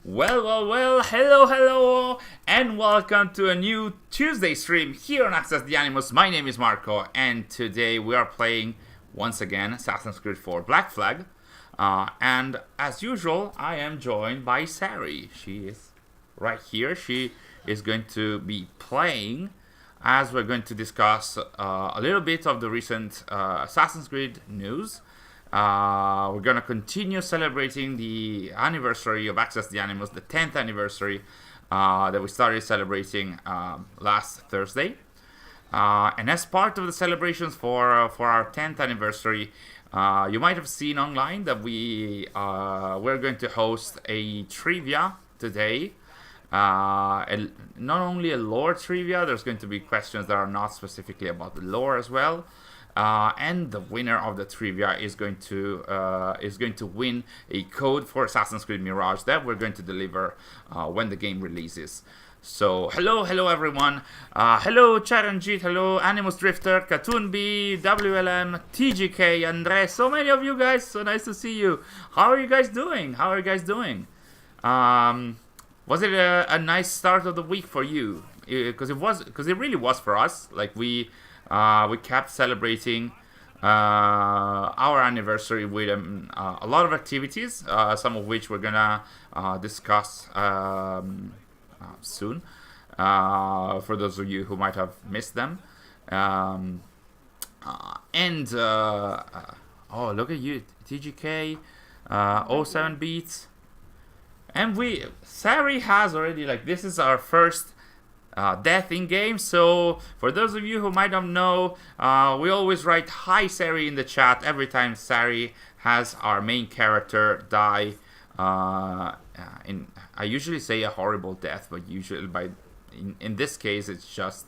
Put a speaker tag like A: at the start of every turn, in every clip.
A: Well, hello, and welcome to a new Tuesday stream here on Access the Animus. My name is Marco, and today we are playing, once again, Assassin's Creed 4 Black Flag. And as usual, I am joined by Sary. She is right here. She is going to be playing as we're going to discuss a little bit of the recent Assassin's Creed news. We're going to continue celebrating the anniversary of Access the Animus, the 10th anniversary that we started celebrating last Thursday. And as part of the celebrations for our 10th anniversary, you might have seen online that we're going to host a trivia today. And not only a lore trivia, there's going to be questions that are not specifically about the lore as well. And the winner of the trivia is going to win a code for Assassin's Creed Mirage that we're going to deliver when the game releases. So hello everyone. Hello Charanjit, hello Animus Drifter, Katunbi, WLM, TGK, Andre. So many of you guys. So nice to see you. How are you guys doing? Was it a nice start of the week for you? Because it really was for us. Like we kept celebrating our anniversary with a lot of activities, some of which we're gonna discuss soon. For those of you who might have missed them, oh, look at you, TGK, 07 beats, and Sary has already, like, this is our first death in game. So for those of you who might not know, we always write hi Sary in the chat every time Sary has our main character die. I usually say a horrible death, but usually in this case it's just,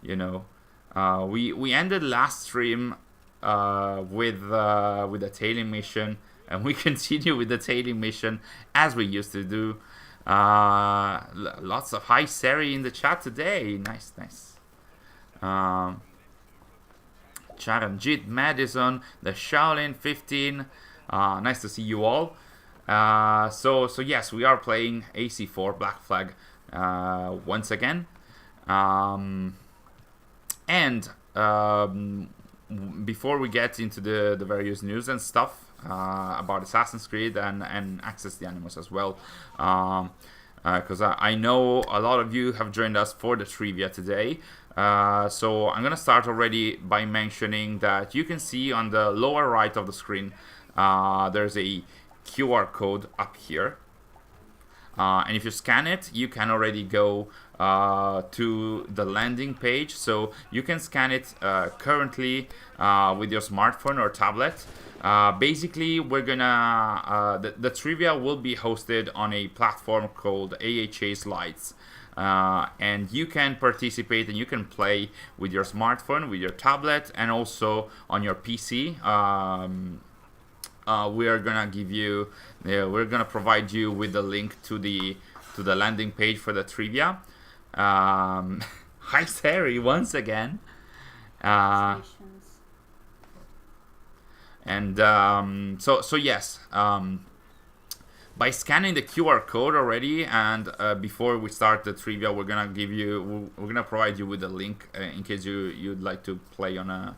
A: we ended last stream with a tailing mission, and we continue with the tailing mission as we used to do. Lots of hi Sary in the chat today. Nice. Charanjit, Madison, the Shaolin 15. Nice to see you all. So yes, we are playing AC4 Black Flag once again. Before we get into the various news and stuff about Assassin's Creed and Access the Animus as well, because I know a lot of you have joined us for the trivia today. So I'm gonna start already by mentioning that you can see on the lower right of the screen there's a QR code up here, and if you scan it, you can already go to the landing page. So you can scan it currently with your smartphone or tablet. Basically, we're gonna the trivia will be hosted on a platform called AHA Slides, and you can participate and you can play with your smartphone, with your tablet, and also on your PC. We're gonna provide you with the link to the landing page for the trivia. Hi Sary once again. So yes, by scanning the QR code already, and before we start the trivia, we're gonna provide you with a link in case you'd like to play on a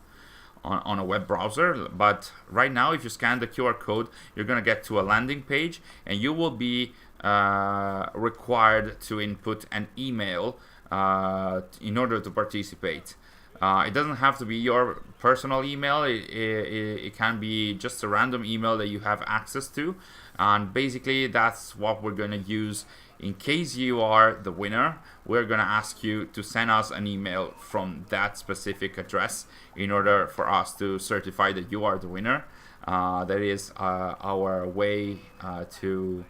A: web browser. But right now, if you scan the QR code, you're gonna get to a landing page, and you will be required to input an email in order to participate. It doesn't have to be your personal email. It can be just a random email that you have access to, and basically that's what we're gonna use. In case you are the winner, we're gonna ask you to send us an email from that specific address in order for us to certify that you are the winner. That is our way to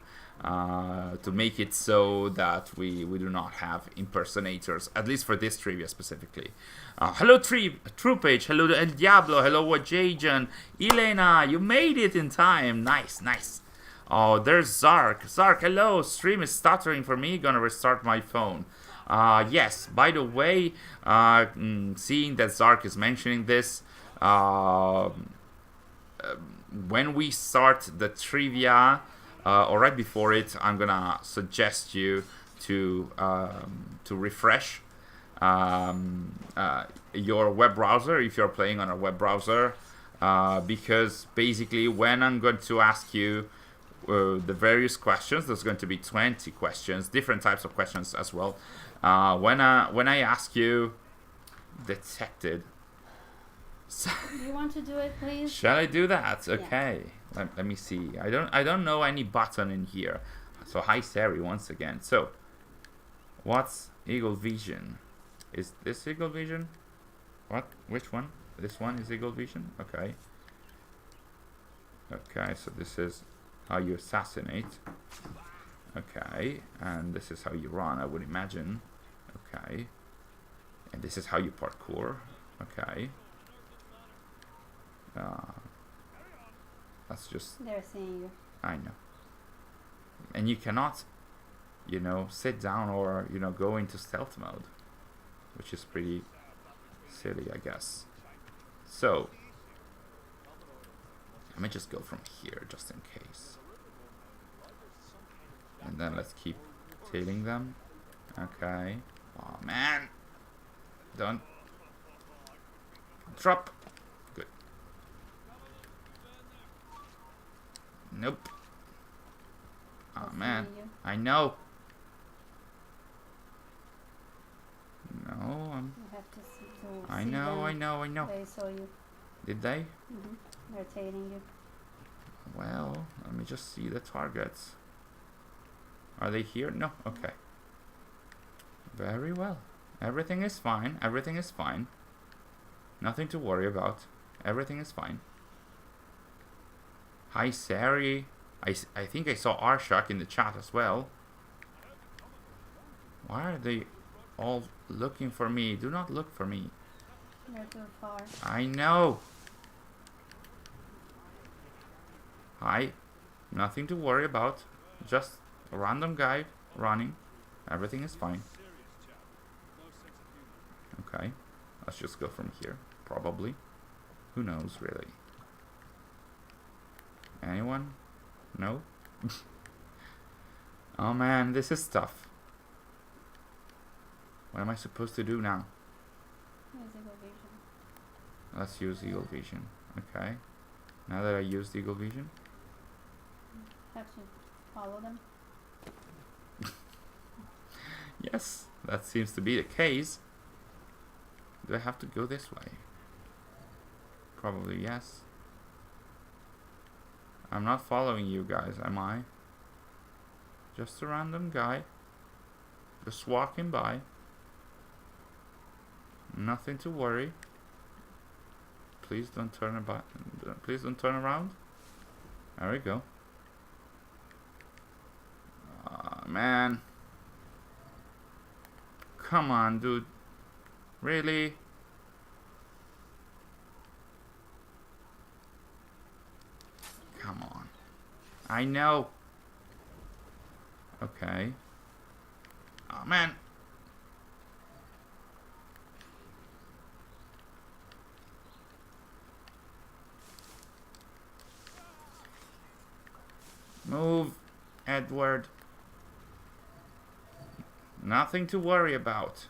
A: make it so that we do not have impersonators, at least for this trivia specifically. Hello True Page, hello El Diablo, hello Wajajan, Elena, you made it in time. Nice. Oh, there's Zark, hello. Stream is stuttering for me, gonna restart my phone. Yes, by the way, seeing that Zark is mentioning this, when we start the trivia, or right before it, I'm gonna suggest you to refresh your web browser if you're playing on a web browser, because basically when I'm going to ask you the various questions, there's going to be 20 questions, different types of questions as well. When I ask you, detected.
B: Do you want to do it, please?
A: Shall I do that? Okay. Yeah. Let me see. I don't know any button in here. So hi Sary once again. So what's Eagle Vision? Is this Eagle Vision? What? Which one? This one is Eagle Vision? Okay. Okay, so this is how you assassinate. Okay, and this is how you run, I would imagine. Okay. And this is how you parkour. Okay. That's just...
B: They're seeing you.
A: I know. And you cannot, you know, sit down or, you know, go into stealth mode, which is pretty silly, I guess. So, let me just go from here, just in case. And then let's keep tailing them. Okay. Oh, man. Don't. Drop. Good. Nope. Oh, man. I know. No, I'm...
B: You have to see
A: I know.
B: They saw you.
A: Did they?
B: Mm-hmm. They're tailing you.
A: Well, let me just see the targets. Are they here? No? Okay. Very well. Everything is fine. Everything is fine. Nothing to worry about. Everything is fine. Hi, Sary. I think I saw Arshak in the chat as well. Why are they all looking for me? Do not look for me.
B: They're too far.
A: I know. Hi. Nothing to worry about. Just a random guy running. Everything is fine. Okay. Let's just go from here. Probably. Who knows, really? Anyone? No? Oh man, this is tough. What am I supposed to do now?
B: Use Eagle Vision.
A: Let's use Eagle Vision. Okay. Now that I used Eagle Vision.
B: Have to follow them.
A: Yes, that seems to be the case. Do I have to go this way? Probably yes. I'm not following you guys, am I? Just a random guy. Just walking by. Nothing to worry. Please don't turn about. Please don't turn around. There we go. Man. Come on, dude. Really? Come on. I know. Okay. Oh, man. Move, Edward. Nothing to worry about.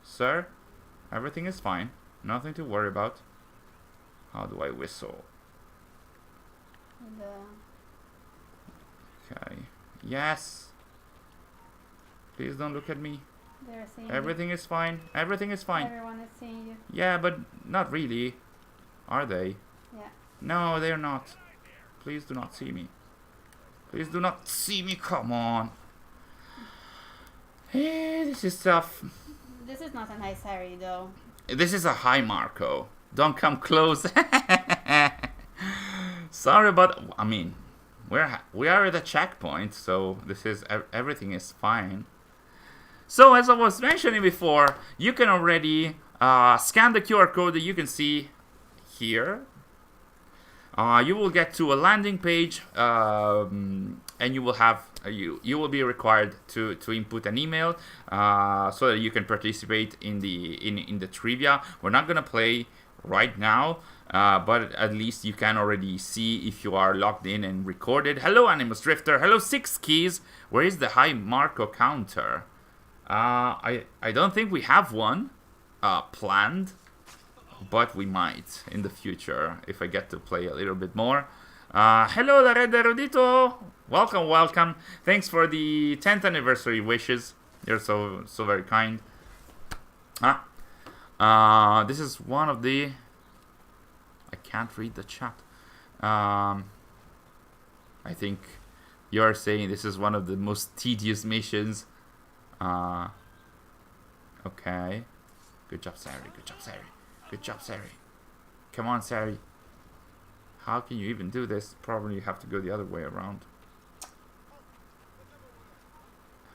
A: Sir, everything is fine. Nothing to worry about. How do I whistle? Okay. Yes. Please don't look at me.
B: They're seeing
A: Everything
B: you.
A: is fine. Everything is fine.
B: Everyone is seeing you.
A: Yeah, but not really. Are they?
B: Yeah.
A: No, they're not. Please do not see me. Please do not see me. Come on. Hey, this is tough.
B: This is not a nice Sary, though.
A: This is a high Marco. Don't come close. Sorry, but I mean, we are at a checkpoint, so this is everything is fine. So as I was mentioning before, you can already scan the QR code that you can see here. You will get to a landing page, and you will have you will be required to input an email so that you can participate in the trivia. We're not gonna play right now. but at least you can already see if you are logged in and recorded. Hello, Animus Drifter. Hello, Six Keys. Where is the Hi Marco counter? I don't think we have one planned, but we might in the future if I get to play a little bit more. Hello, La Red Erudito. Welcome, welcome. Thanks for the 10th anniversary wishes. You're so very kind. This is one of the... I can't read the chat. I think you're saying this is one of the most tedious missions. Okay. Good job, Sary. Good job, Sary. Good job, Sary. Come on, Sary. How can you even do this? Probably you have to go the other way around.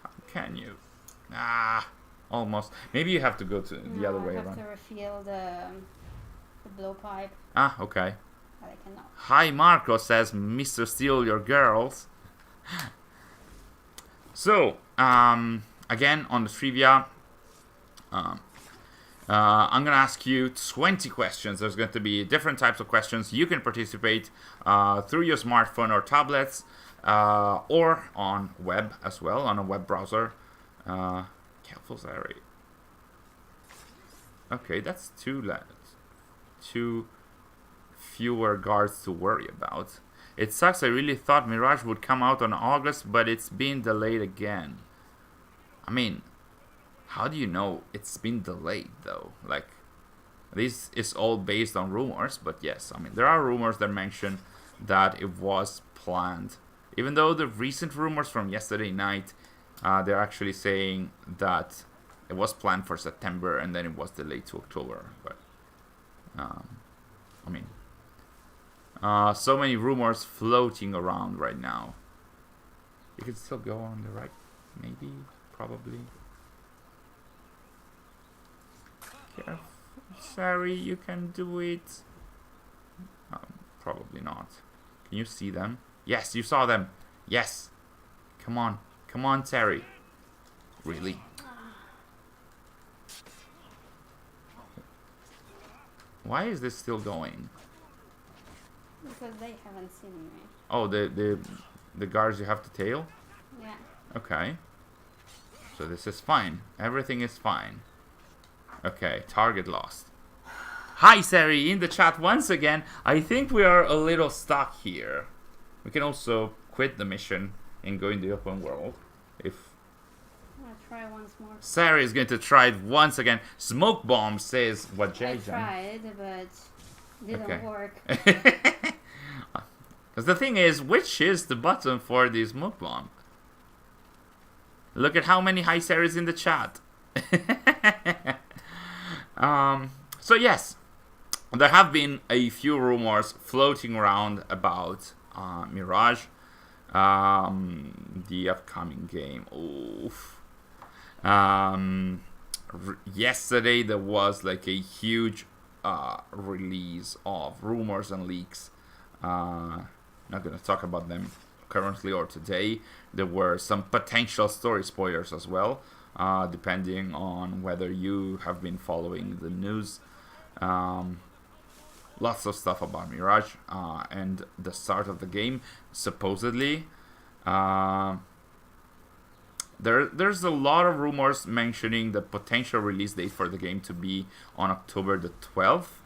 A: How can you? Almost. Maybe you have to go to the other way
B: I have
A: around.
B: to refill the blowpipe.
A: Okay.
B: But I cannot.
A: Hi, Marco, says Mr. Steal Your Girls. So, again, on the trivia, I'm going to ask you 20 questions. There's going to be different types of questions. You can participate through your smartphone or tablets, or on web as well, on a web browser. Careful, Sary. Okay, that's two fewer guards to worry about. It sucks. I really thought Mirage would come out on August, but it's been delayed again. I mean, how do you know it's been delayed though? Like, this is all based on rumors, but yes, I mean, there are rumors that mention that it was planned. Even though the recent rumors from yesterday night, they're actually saying that it was planned for September and then it was delayed to October. But, I mean, so many rumors floating around right now. You could still go on the right, maybe, probably. Careful, Sary, you can do it. Probably not. Can you see them? Yes, you saw them. Yes. Come on. Come on, Sary. Really? Why is this still going?
B: Because they haven't seen me.
A: Oh, the guards you have to tail?
B: Yeah.
A: Okay. So this is fine. Everything is fine. Okay, target lost. Hi, Sary, in the chat once again. I think we are a little stuck here. We can also quit the mission and go in the open world. If
B: I'll try once more.
A: Sary is going to try it once again. Smoke bomb says what
B: I
A: Jason.
B: tried, but didn't work.
A: Because the thing is, which is the button for the smoke bomb? Look at how many hi Sarys in the chat. So yes, there have been a few rumors floating around about Mirage, the upcoming game. Oof. Yesterday there was like a huge release of rumors and leaks. Not gonna talk about them currently or today. There were some potential story spoilers as well, depending on whether you have been following the news. Lots of stuff about Mirage and the start of the game. Supposedly, there's a lot of rumors mentioning the potential release date for the game to be on October the 12th.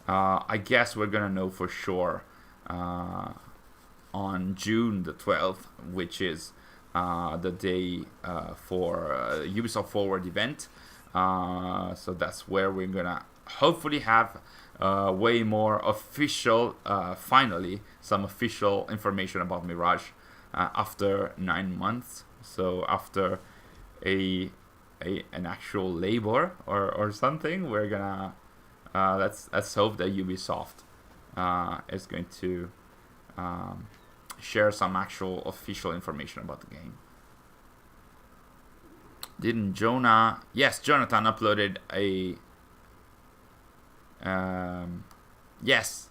A: I guess we're gonna know for sure on June the 12th, which is the day for Ubisoft Forward event. So that's where we're gonna hopefully have way more official, finally, some official information about Mirage after 9 months. So after an actual labor or something, we're gonna let's hope that Ubisoft is going to share some actual official information about the game. Didn't Jonah? Yes, Jonathan uploaded a. Yes,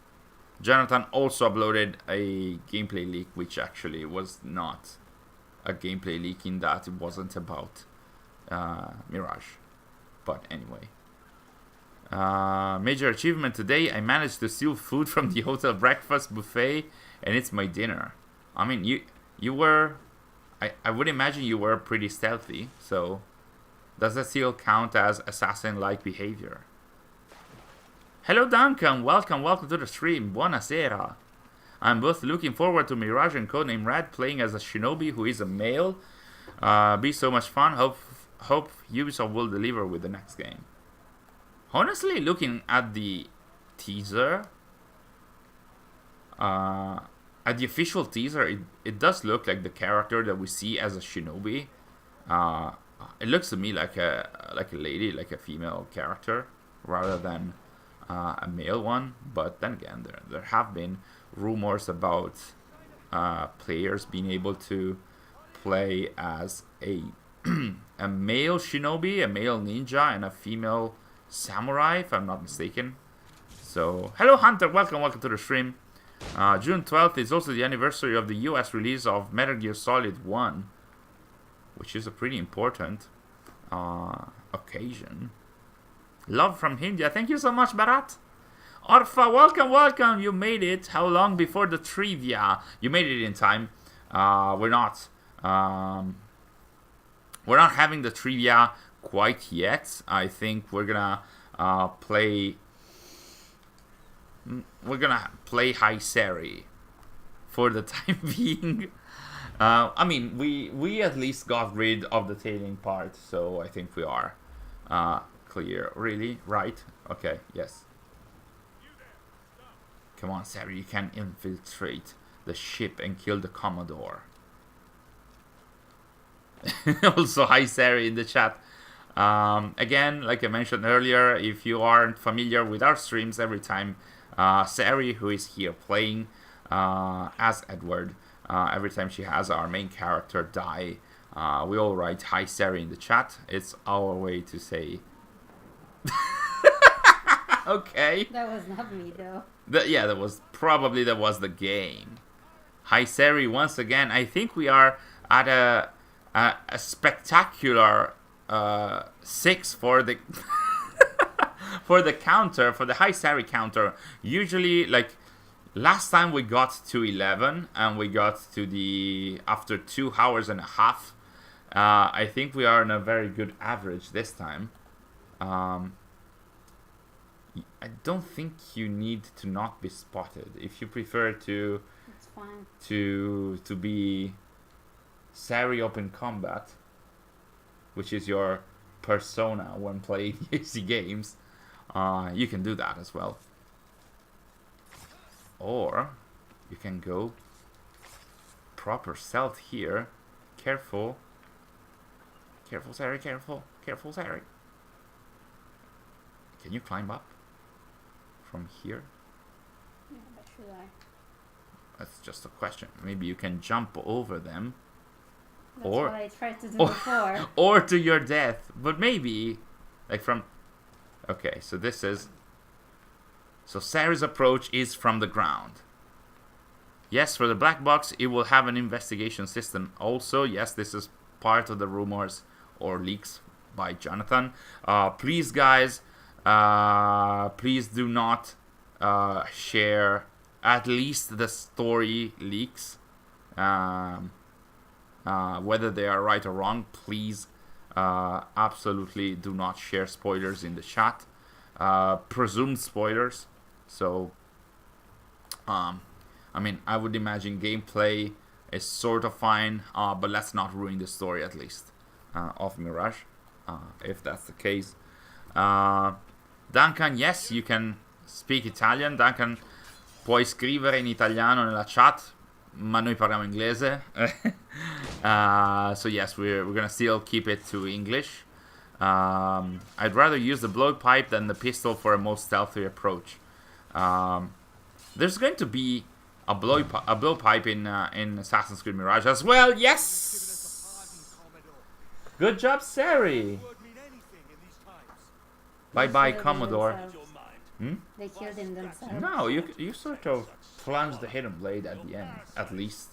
A: Jonathan also uploaded a gameplay leak, which actually was not a gameplay leak in that it wasn't about Mirage. But anyway, Major achievement today. I managed to steal food from the hotel breakfast buffet, and it's my dinner. I mean, you were... I would imagine you were pretty stealthy, so... Does that still count as assassin-like behavior? Hello Duncan, welcome to the stream. Buonasera. I'm both looking forward to Mirage and Codename Red playing as a shinobi who is a male. Be so much fun. Hope Ubisoft will deliver with the next game. Honestly, looking at the teaser, at the official teaser, it does look like the character that we see as a shinobi. It looks to me like a lady, like a female character, rather than a male one. But then again, there have been rumors about players being able to play as a a male shinobi, a male ninja, and a female samurai, if I'm not mistaken. So, hello Hunter, welcome to the stream. June 12th is also the anniversary of the US release of Metal Gear Solid 1, which is a pretty important occasion. Love from India. Thank you so much, Bharat. Orfa, welcome. You made it. How long before the trivia? You made it in time. We're not having the trivia quite yet. I think we're gonna play. We're gonna play High Sary for the time being. I mean, we at least got rid of the tailing part, so I think we are clear. Really? Right? Okay, yes. Come on, Sary, you can infiltrate the ship and kill the Commodore. Also, hi Sary in the chat. Again, like I mentioned earlier, if you aren't familiar with our streams, every time Sary, who is here playing as Edward, every time she has our main character die, we all write hi Sary in the chat. It's our way to say... Okay.
B: That was not me though.
A: Yeah, that was the game. Hi Sary once again. I think we are at a spectacular 6 for the for the counter, for the Hi Sary counter. Usually, like last time we got to 11 and we got to the after 2 hours and a half. I think we are on a very good average this time. I don't think you need to not be spotted. If you prefer to,
B: it's fine.
A: to be Sary open combat, which is your persona when playing easy games, you can do that as well. Or you can go proper stealth here. Careful, Sary. Careful, Sary. Can you climb up from here?
B: Yeah, but should I?
A: That's just a question. Maybe you can jump over them.
B: That's
A: Or-
B: what I tried to do before.
A: Or to your death. But maybe, like from... Okay, so this is... So Sary's approach is from the ground. Yes, for the black box, it will have an investigation system. Also, yes, this is part of the rumors or leaks by Jonathan. Please, guys... please do not share at least the story leaks, whether they are right or wrong. Please absolutely do not share spoilers in the chat, presumed spoilers. So I mean, I would imagine gameplay is sort of fine, but let's not ruin the story at least of Mirage, if that's the case. Duncan, yes, you can speak Italian. Duncan, puoi scrivere in italiano nella chat, ma noi parliamo inglese. So yes, we're gonna still keep it to English. I'd rather use the blowpipe than the pistol for a most stealthy approach. There's going to be a blowpipe in Assassin's Creed Mirage as well. Yes. Good job, Sary. Bye, Commodore.
B: They killed him themselves.
A: No, you sort of plunged the hidden blade at the end, at least.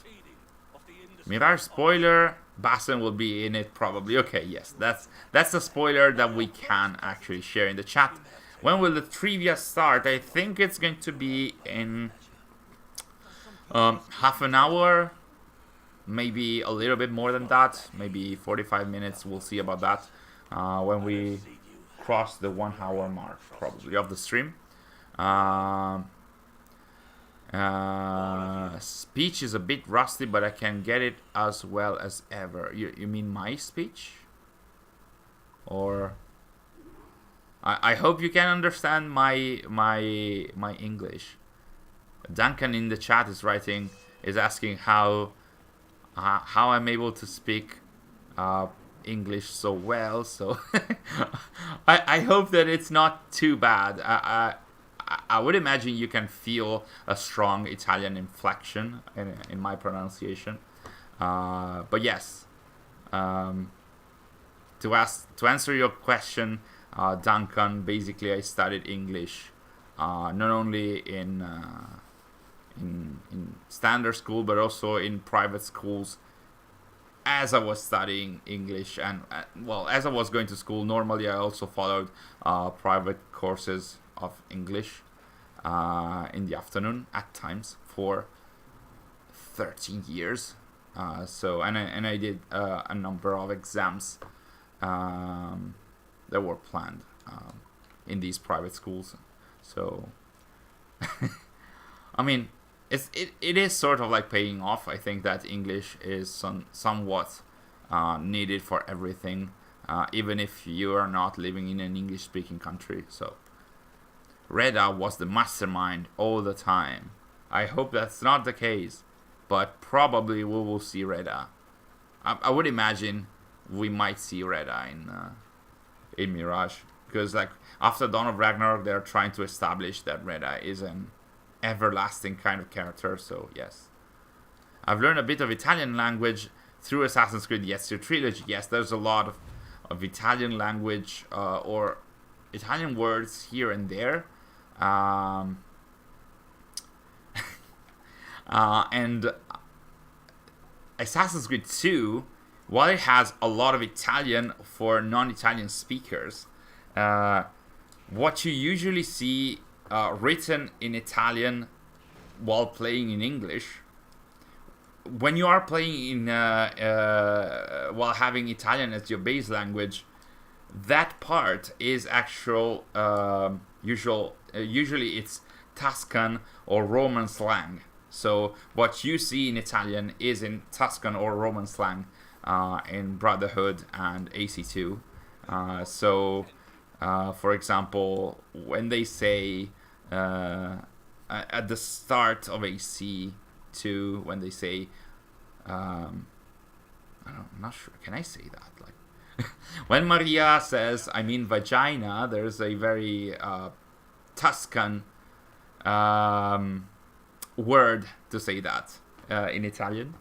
A: Mirage spoiler, Basson will be in it probably. Okay, yes, that's a spoiler that we can actually share in the chat. When will the trivia start? I think it's going to be in half an hour, maybe a little bit more than that, maybe 45 minutes. We'll see about that when we cross the 1 hour mark, probably, of the stream. Speech is a bit rusty, but I can get it as well as ever. You mean my speech? Or I hope you can understand my English. Duncan in the chat is asking how I'm able to speak English so well. So I hope that it's not too bad. I would imagine you can feel a strong Italian inflection in my pronunciation. But yes, to answer your question, Duncan, basically I studied English not only in standard school but also in private schools as I was studying English, and well, as I was going to school. Normally I also followed private courses of English in the afternoon at times for 13 years. So I did a number of exams that were planned in these private schools. So I mean, it is sort of like paying off. I think that English is somewhat needed for everything, even if you are not living in an English-speaking country. So Reda was the mastermind all the time. I hope that's not the case, but probably we will see Reda. I would imagine we might see Reda in Mirage, because like after Dawn of Ragnarok, they're trying to establish that Reda is an everlasting kind of character. So yes, I've learned a bit of Italian language through Assassin's Creed Ezio trilogy. Yes, there's a lot of Italian language or Italian words here and there. And Assassin's Creed 2, while it has a lot of Italian for non-Italian speakers, what you usually see written in Italian while playing in English, when you are playing in while having Italian as your base language, that part is actual usually it's Tuscan or Roman slang. So what you see in Italian is in Tuscan or Roman slang in Brotherhood and AC2. For example, when they say at the start of AC2, when they say, I'm not sure, can I say that? Like, when Maria says, I mean vagina, there's a very Tuscan word to say that in Italian,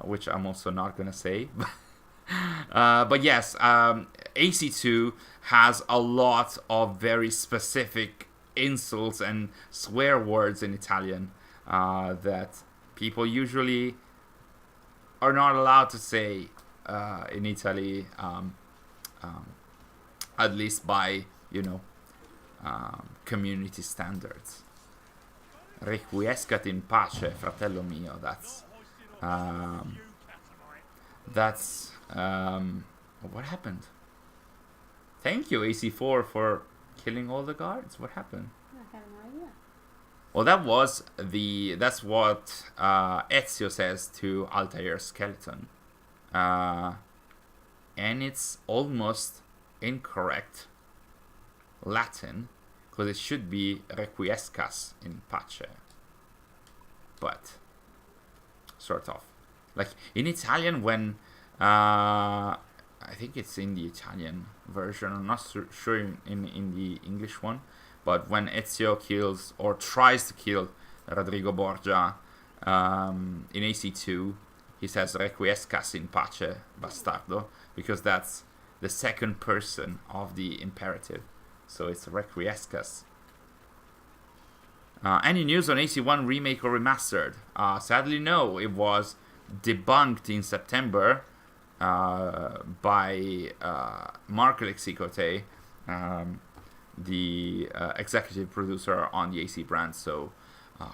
A: which I'm also not gonna say. But yes, AC2 has a lot of very specific insults and swear words in Italian that people usually are not allowed to say in Italy, at least by, community standards. Requiescat in pace, fratello mio. That's what happened? Thank you, AC4, for killing all the guards. What happened?
B: I have no idea.
A: Well, that's what Ezio says to Altair's skeleton. And it's almost incorrect Latin, because it should be requiescas in pace. But sort of. Like in Italian, when I think it's in the Italian version, I'm not sure in the English one, but when Ezio kills or tries to kill Rodrigo Borgia in AC2, he says requiescas in pace, bastardo, because that's the second person of the imperative. So it's requiescas. Any news on AC1 remake or remastered? Sadly, no. It was debunked in September by Mark Lexicote, the executive producer on the AC brand. So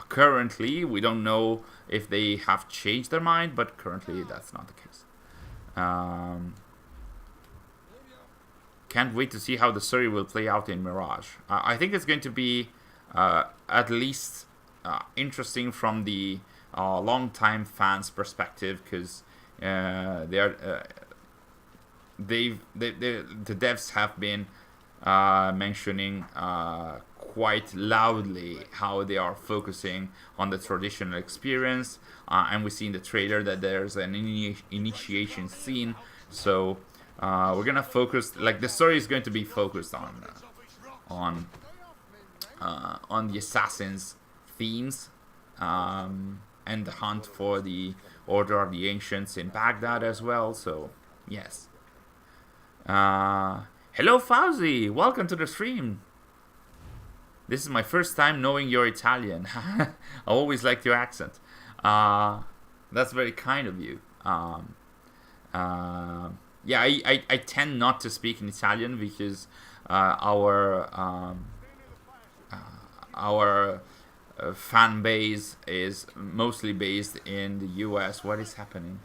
A: currently, we don't know if they have changed their mind, but currently that's not the case. Can't wait to see how the story will play out in Mirage. I think it's going to be at least interesting from the long-time fans' perspective, because the devs have been mentioning quite loudly how they are focusing on the traditional experience, and we see in the trailer that there's an initiation scene. So we're gonna focus, like, the story is going to be focused on the assassins' themes, and the hunt for the Order of the Ancients in Baghdad as well. So yes. Hello Fauzi, welcome to the stream. This is my first time knowing you're Italian. I always liked your accent. That's very kind of you. Yeah, I tend not to speak in Italian because our fan base is mostly based in the US. What is happening?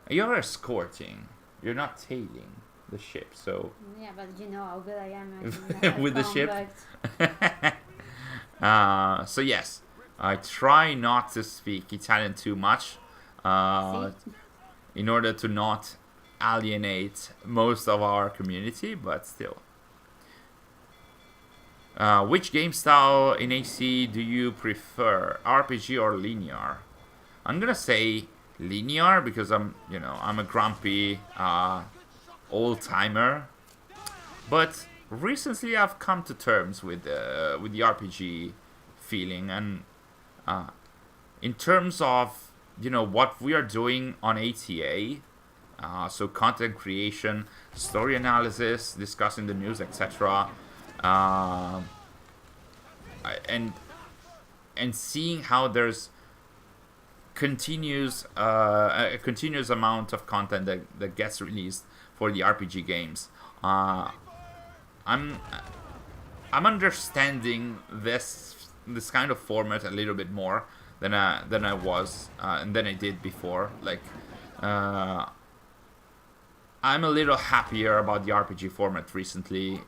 A: You're escorting. You're not tailing the ship, so...
B: Yeah, but you know how good I am
A: with the ship. So yes, I try not to speak Italian too much in order to not alienate most of our community, but still. Which game style in AC do you prefer, RPG or linear? I'm gonna say linear because I'm a grumpy old-timer, but recently I've come to terms with the RPG feeling, and in terms of what we are doing on ATA, so content creation, story analysis, discussing the news, etc., and seeing how there's a continuous amount of content that gets released for the RPG games. I'm understanding this kind of format a little bit more than I was and than I did before. Like, I'm a little happier about the RPG format recently.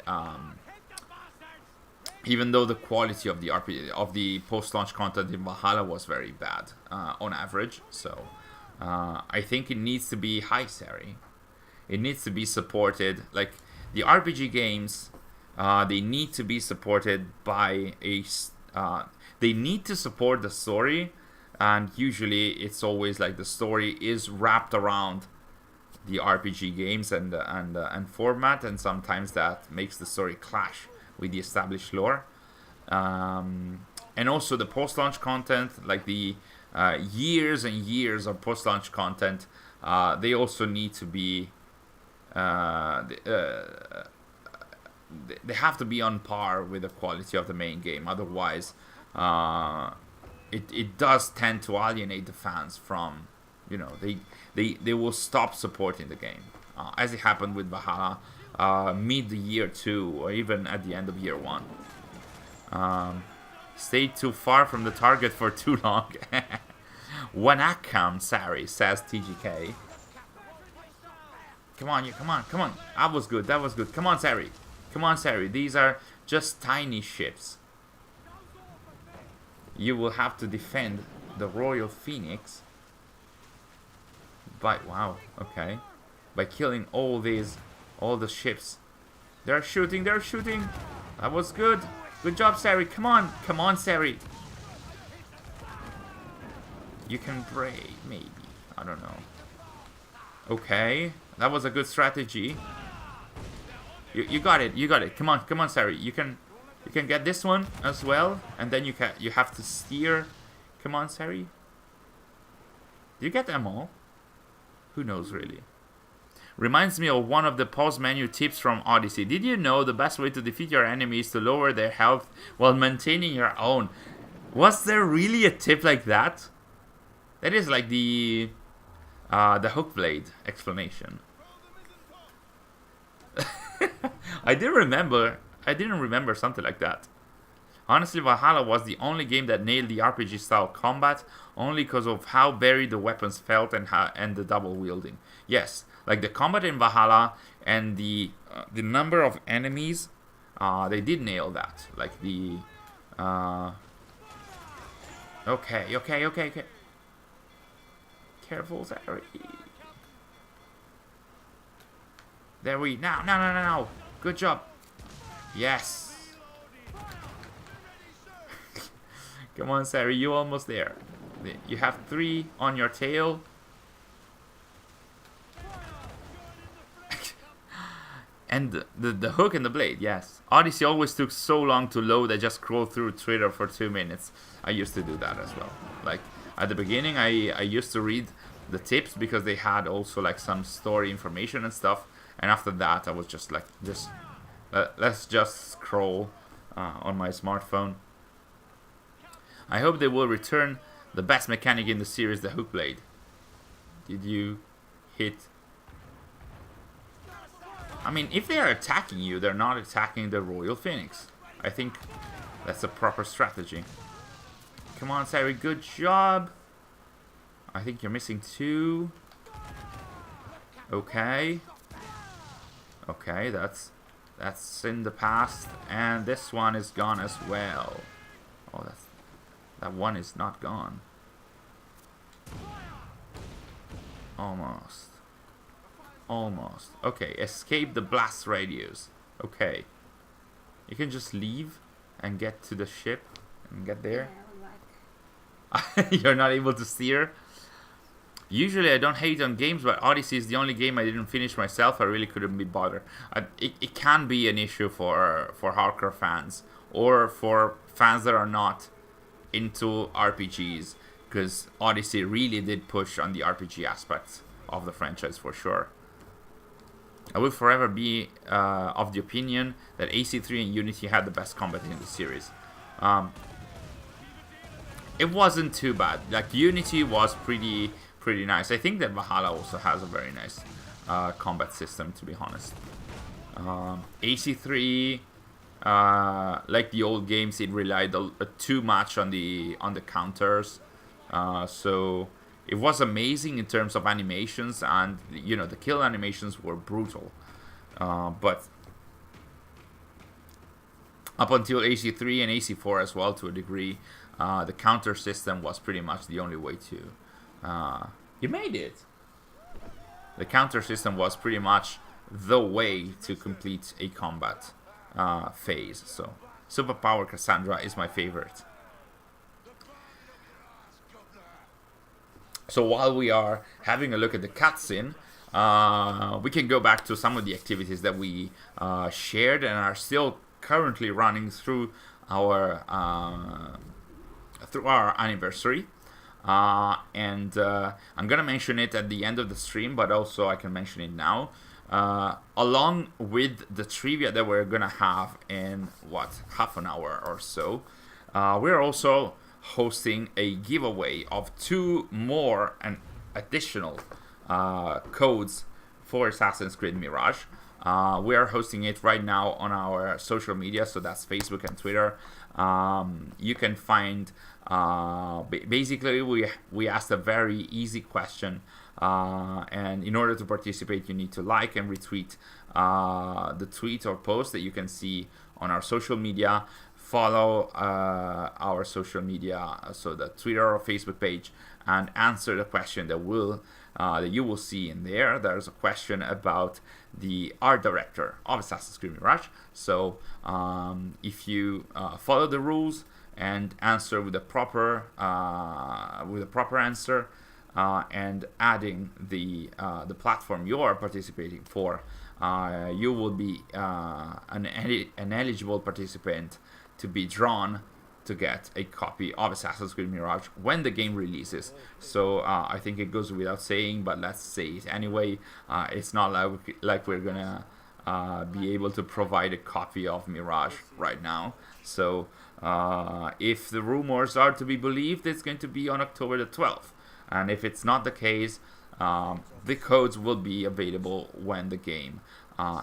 A: Even though the quality of the post-launch content in Valhalla was very bad on average, so I think it needs to be high, Sary. It needs to be supported. Like, the RPG games, they need to be supported by they need to support the story, and usually it's always like the story is wrapped around the RPG games and format, and sometimes that makes the story clash with the established lore. And also the post-launch content, like the years and years of post-launch content, they also need to be they have to be on par with the quality of the main game. Otherwise, it does tend to alienate the fans from, they will stop supporting the game, as it happened with Valhalla mid year 2 or even at the end of year 1. Stayed too far from the target for too long. Wanakam Sary, says TGK. Come on. That was good. Come on, Sary. These are just tiny ships. You will have to defend the Royal Phoenix by killing all the ships. They're shooting. That was good. Good job, Sary. Come on, Sary. You can pray, maybe. I don't know. Okay, that was a good strategy. You got it. Come on, Sary. You can get this one as well, and then you have to steer. Come on, Sary. Do you get them all? Who knows, really? Reminds me of one of the pause menu tips from Odyssey. Did you know the best way to defeat your enemies is to lower their health while maintaining your own? Was there really a tip like that? That is like the Hookblade explanation. I do remember I didn't remember something like that. Honestly, Valhalla was the only game that nailed the RPG style combat, only because of how varied the weapons felt and the double wielding. Yes, like the combat in Valhalla and the number of enemies, they did nail that. Like the okay. Careful, Sary. There we no. Good job. Yes. Come on, Sary, you almost there. You have 3 on your tail. And the hook and the blade, yes. Odyssey always took so long to load, I just scrolled through Twitter for 2 minutes. I used to do that as well. Like, at the beginning, I used to read the tips because they had also, like, some story information and stuff. And after that, I was just like, let's just scroll on my smartphone. I hope they will return the best mechanic in the series, the hook blade. Did you hit? I mean, if they are attacking you, they're not attacking the Royal Phoenix. I think that's a proper strategy. Come on, Sary, good job. I think you're missing 2. Okay. Okay, that's in the past, and this one is gone as well. Oh, that one is not gone. Almost. Okay, escape the blast radius. Okay. You can just leave and get to the ship and get there.
B: Yeah,
A: You're not able to steer. Usually I don't hate on games, but Odyssey is the only game I didn't finish myself. I really couldn't be bothered. It can be an issue for hardcore fans or for fans that are not into RPGs, because Odyssey really did push on the RPG aspects of the franchise for sure. I will forever be of the opinion that AC3 and Unity had the best combat in the series. It wasn't too bad. Like, Unity was pretty nice. I think that Valhalla also has a very nice combat system, to be honest. AC3, like the old games, it relied too much on the counters. So it was amazing in terms of animations, and you know, the kill animations were brutal. But up until AC3 and AC4 as well, to a degree, the counter system was pretty much the only way to... you made it! The counter system was pretty much the way to complete a combat phase. So, Superpower Cassandra is my favorite. So while we are having a look at the cutscene, we can go back to some of the activities that we shared and are still currently running through our anniversary. And I'm gonna mention it at the end of the stream, but also I can mention it now. Along with the trivia that we're gonna have in half an hour or so, we're also hosting a giveaway of 2 more and additional codes for Assassin's Creed Mirage. We are hosting it right now on our social media, so that's Facebook and Twitter. You can find basically we asked a very easy question, and in order to participate you need to like and retweet the tweet or post that you can see on our social media. Follow our social media, so the Twitter or Facebook page, and answer the question that you will see in there. There's a question about the art director of Assassin's Creed Mirage. So if you follow the rules and answer with the proper answer, and adding the platform you are participating for, you will be an eligible participant to be drawn to get a copy of Assassin's Creed Mirage when the game releases. So I think it goes without saying, but let's say it anyway. It's not like we're gonna be able to provide a copy of Mirage right now. So if the rumors are to be believed, it's going to be on October the 12th. And if it's not the case, the codes will be available when the game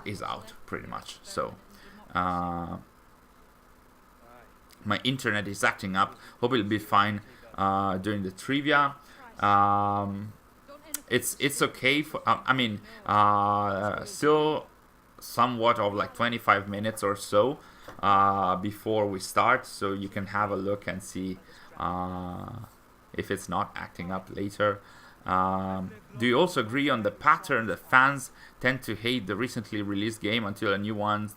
A: is out, pretty much. So Uh, my internet is acting up. Hope it'll be fine during the trivia. It's okay for still somewhat of like 25 minutes or so before we start, so you can have a look and see if it's not acting up later. Do you also agree on the pattern that fans tend to hate the recently released game until a new one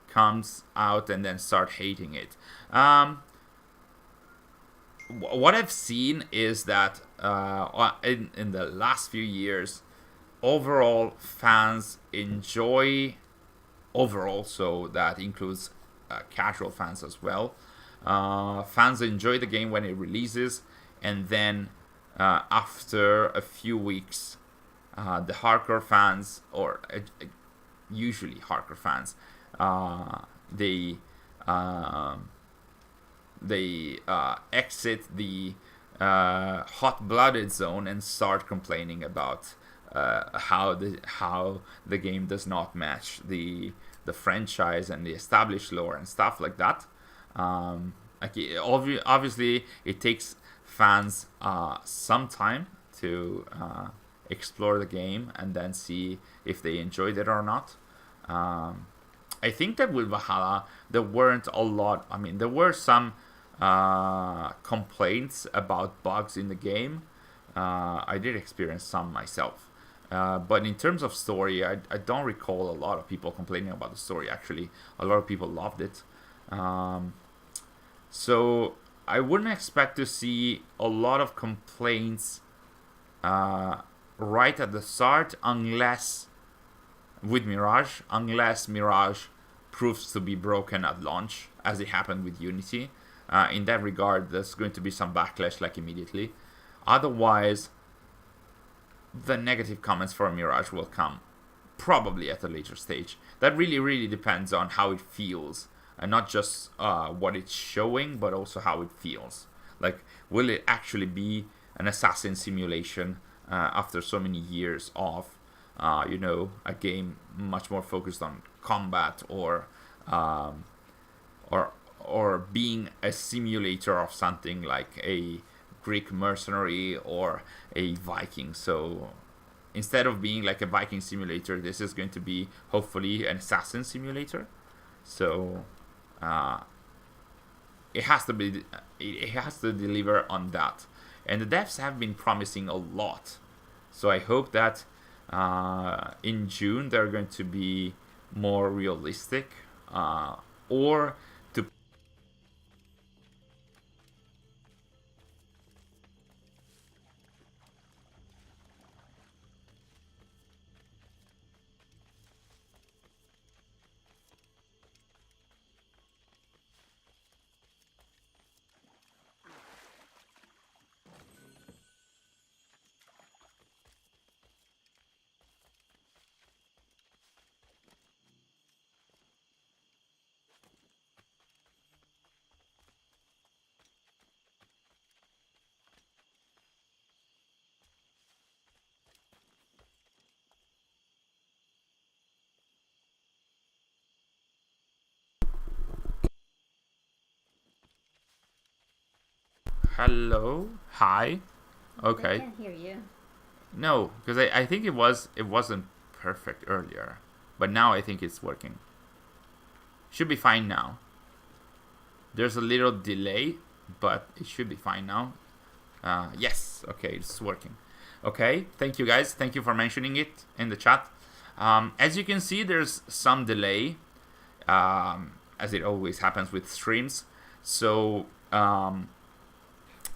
A: comes out and then start hating it? What I've seen is that in the last few years, overall fans enjoy overall, so that includes casual fans as well. Fans enjoy the game when it releases, and then after a few weeks, the hardcore fans, or usually hardcore fans, they exit the hot-blooded zone and start complaining about how the game does not match the franchise and the established lore and stuff like that. Obviously, it takes fans some time to explore the game and then see if they enjoyed it or not. I think that with Valhalla, there weren't a lot. I mean, there were some complaints about bugs in the game. I did experience some myself. But in terms of story, I don't recall a lot of people complaining about the story. Actually, a lot of people loved it. So I wouldn't expect to see a lot of complaints right at the start, unless Mirage proves to be broken at launch, as it happened with Unity. In that regard, there's going to be some backlash like immediately. Otherwise, the negative comments for Mirage will come probably at a later stage. That really depends on how it feels, and not just what it's showing, but also how it feels. Like, will it actually be an assassin simulation after so many years of a game much more focused on combat, or being a simulator of something like a Greek mercenary or a Viking. So instead of being like a Viking simulator, this is going to be hopefully an assassin simulator. So it has to deliver on that, and the devs have been promising a lot. So I hope that in June they're going to be more realistic, or to Hello? Hi? Okay.
B: I can't hear you.
A: No, because I think it wasn't perfect earlier, but now I think it's working. Should be fine now. There's a little delay, but it should be fine now. Yes, okay, it's working. Okay, thank you guys. Thank you for mentioning it in the chat. As you can see, there's some delay, as it always happens with streams. So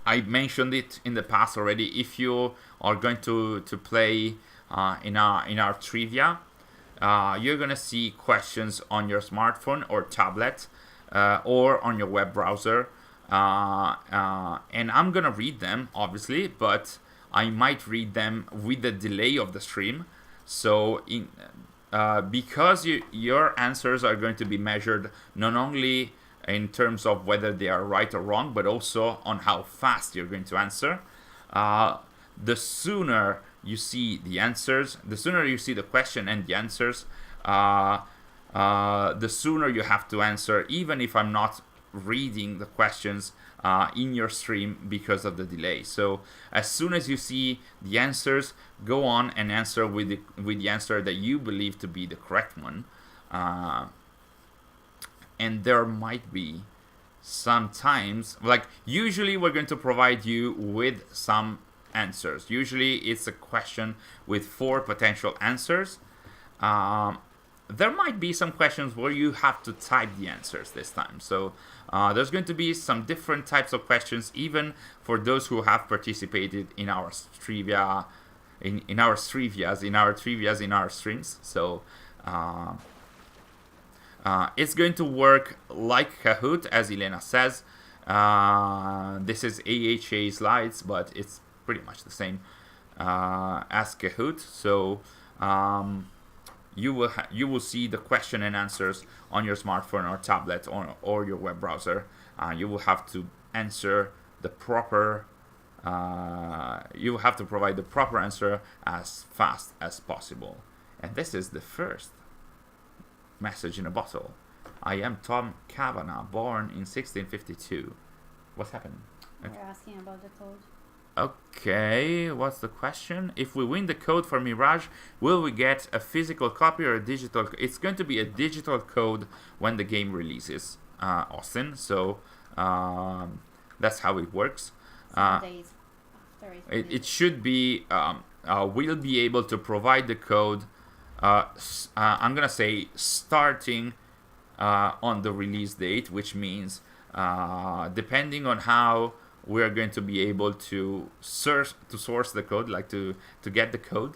A: I mentioned it in the past already. If you are going to play in our trivia, you're gonna see questions on your smartphone or tablet, or on your web browser, and I'm gonna read them, obviously, but I might read them with the delay of the stream. So because your answers are going to be measured not only in terms of whether they are right or wrong, but also on how fast you're going to answer. The sooner you see the answers, the sooner you see the question and the answers, the sooner you have to answer, even if I'm not reading the questions in your stream because of the delay. So as soon as you see the answers, go on and answer with the answer that you believe to be the correct one. And there might be sometimes, like usually we're going to provide you with some answers. Usually it's a question with 4 potential answers. There might be some questions where you have to type the answers this time. So there's going to be some different types of questions, even for those who have participated in our trivia, in our trivias, in our streams. So it's going to work like Kahoot, as Elena says. This is AHA slides, but it's pretty much the same as Kahoot. So you will see the question and answers on your smartphone or tablet or your web browser. You will have to answer the proper. You will have to provide the proper answer as fast as possible. And this is the first message in a bottle. I am Tom Kavanagh, born in 1652. What's happening?
B: Okay. We're asking about the code.
A: Okay, what's the question? If we win the code for Mirage, will we get a physical copy or a digital? It's going to be a digital code when the game releases, Austin. So that's how it works.
B: Some days after
A: it should be. We'll be able to provide the code. I'm gonna say starting on the release date, which means depending on how we're going to be able to source the code, like to get the code.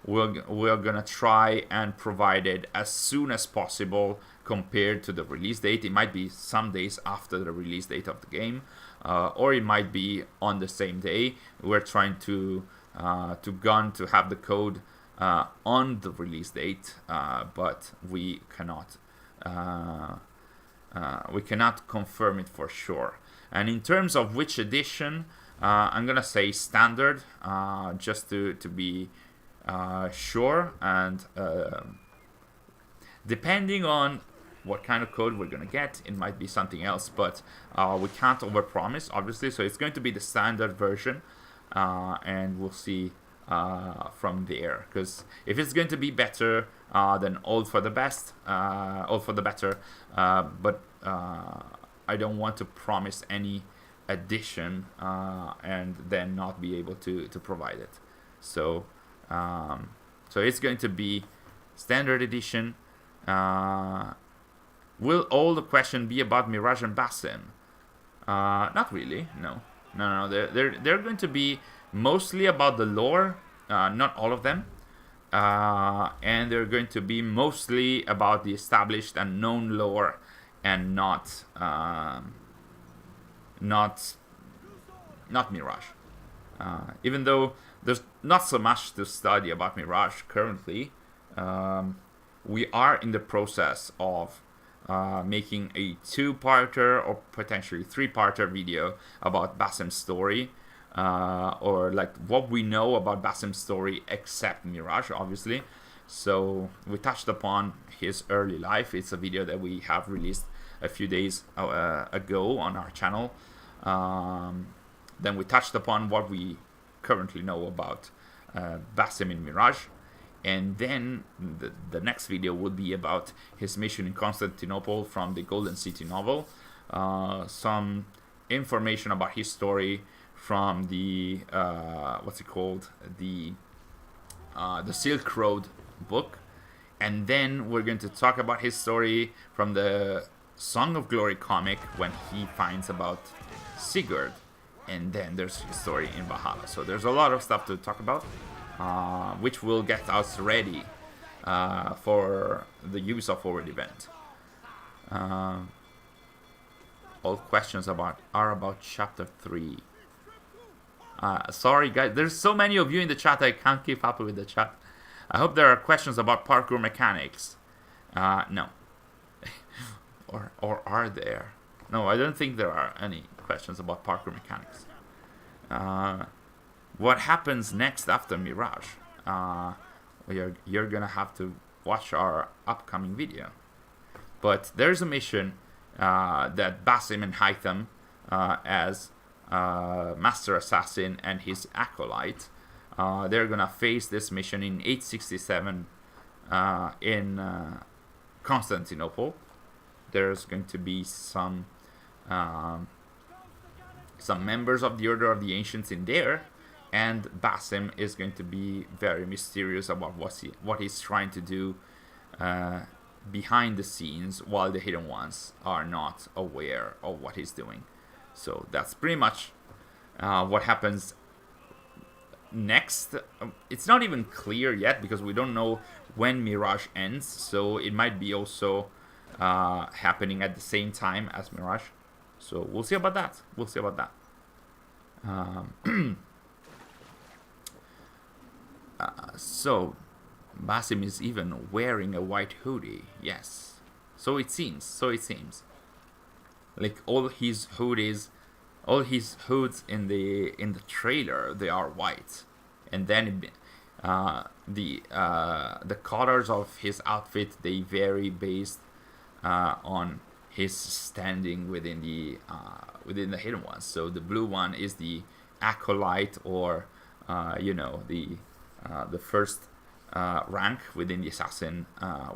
A: We're gonna try and provide it as soon as possible compared to the release date. It might be some days after the release date of the game, or it might be on the same day. We're trying to have the code on the release date, but we cannot confirm it for sure. And in terms of which edition, I'm gonna say standard, just to be sure. And depending on what kind of code we're gonna get, it might be something else. But we can't overpromise, obviously. So it's going to be the standard version, and we'll see from there. Because if it's going to be better, then all for the best, all for the better. But I don't want to promise any addition and then not be able to provide it. So so it's going to be standard edition. Will all the question be about Mirage and Basim? Not really. No. They're going to be mostly about the lore. Not all of them. And they're going to be mostly about the established and known lore, and not Mirage. Even though there's not so much to study about Mirage currently, we are in the process of making a 2-parter or potentially 3-parter video about Basim's story, or like what we know about Basim's story except Mirage, obviously. So we touched upon his early life. It's a video that we have released a few days ago on our channel. Then we touched upon what we currently know about Basim in Mirage. And then the next video will be about his mission in Constantinople from the Golden City novel. Some information about his story from the the Silk Road book. And then we're going to talk about his story from the Song of Glory comic when he finds about Sigurd. And then there's his story in Valhalla. So there's a lot of stuff to talk about, which will get us ready for the Ubisoft Forward event. All questions are about Chapter 3. Sorry guys, there's so many of you in the chat, I can't keep up with the chat. I hope there are questions about parkour mechanics. No. or are there? No, I don't think there are any questions about parkour mechanics. What happens next after Mirage? You're gonna have to watch our upcoming video. But there's a mission that Basim and Hytham, as Master Assassin and his acolyte, they're gonna face this mission in 867 in Constantinople. There's going to be some members of the Order of the Ancients in there, and Basim is going to be very mysterious about what he's trying to do behind the scenes, while the Hidden Ones are not aware of what he's doing. So that's pretty much what happens next. It's not even clear yet because we don't know when Mirage ends, so it might be also happening at the same time as Mirage. So we'll see about that. So Basim is even wearing a white hoodie. Yes. So it seems. Like all his hoods in the trailer, they are white, and then the colors of his outfit, they vary based on his standing within the Hidden Ones. So the blue one is the acolyte, or the first rank within the assassin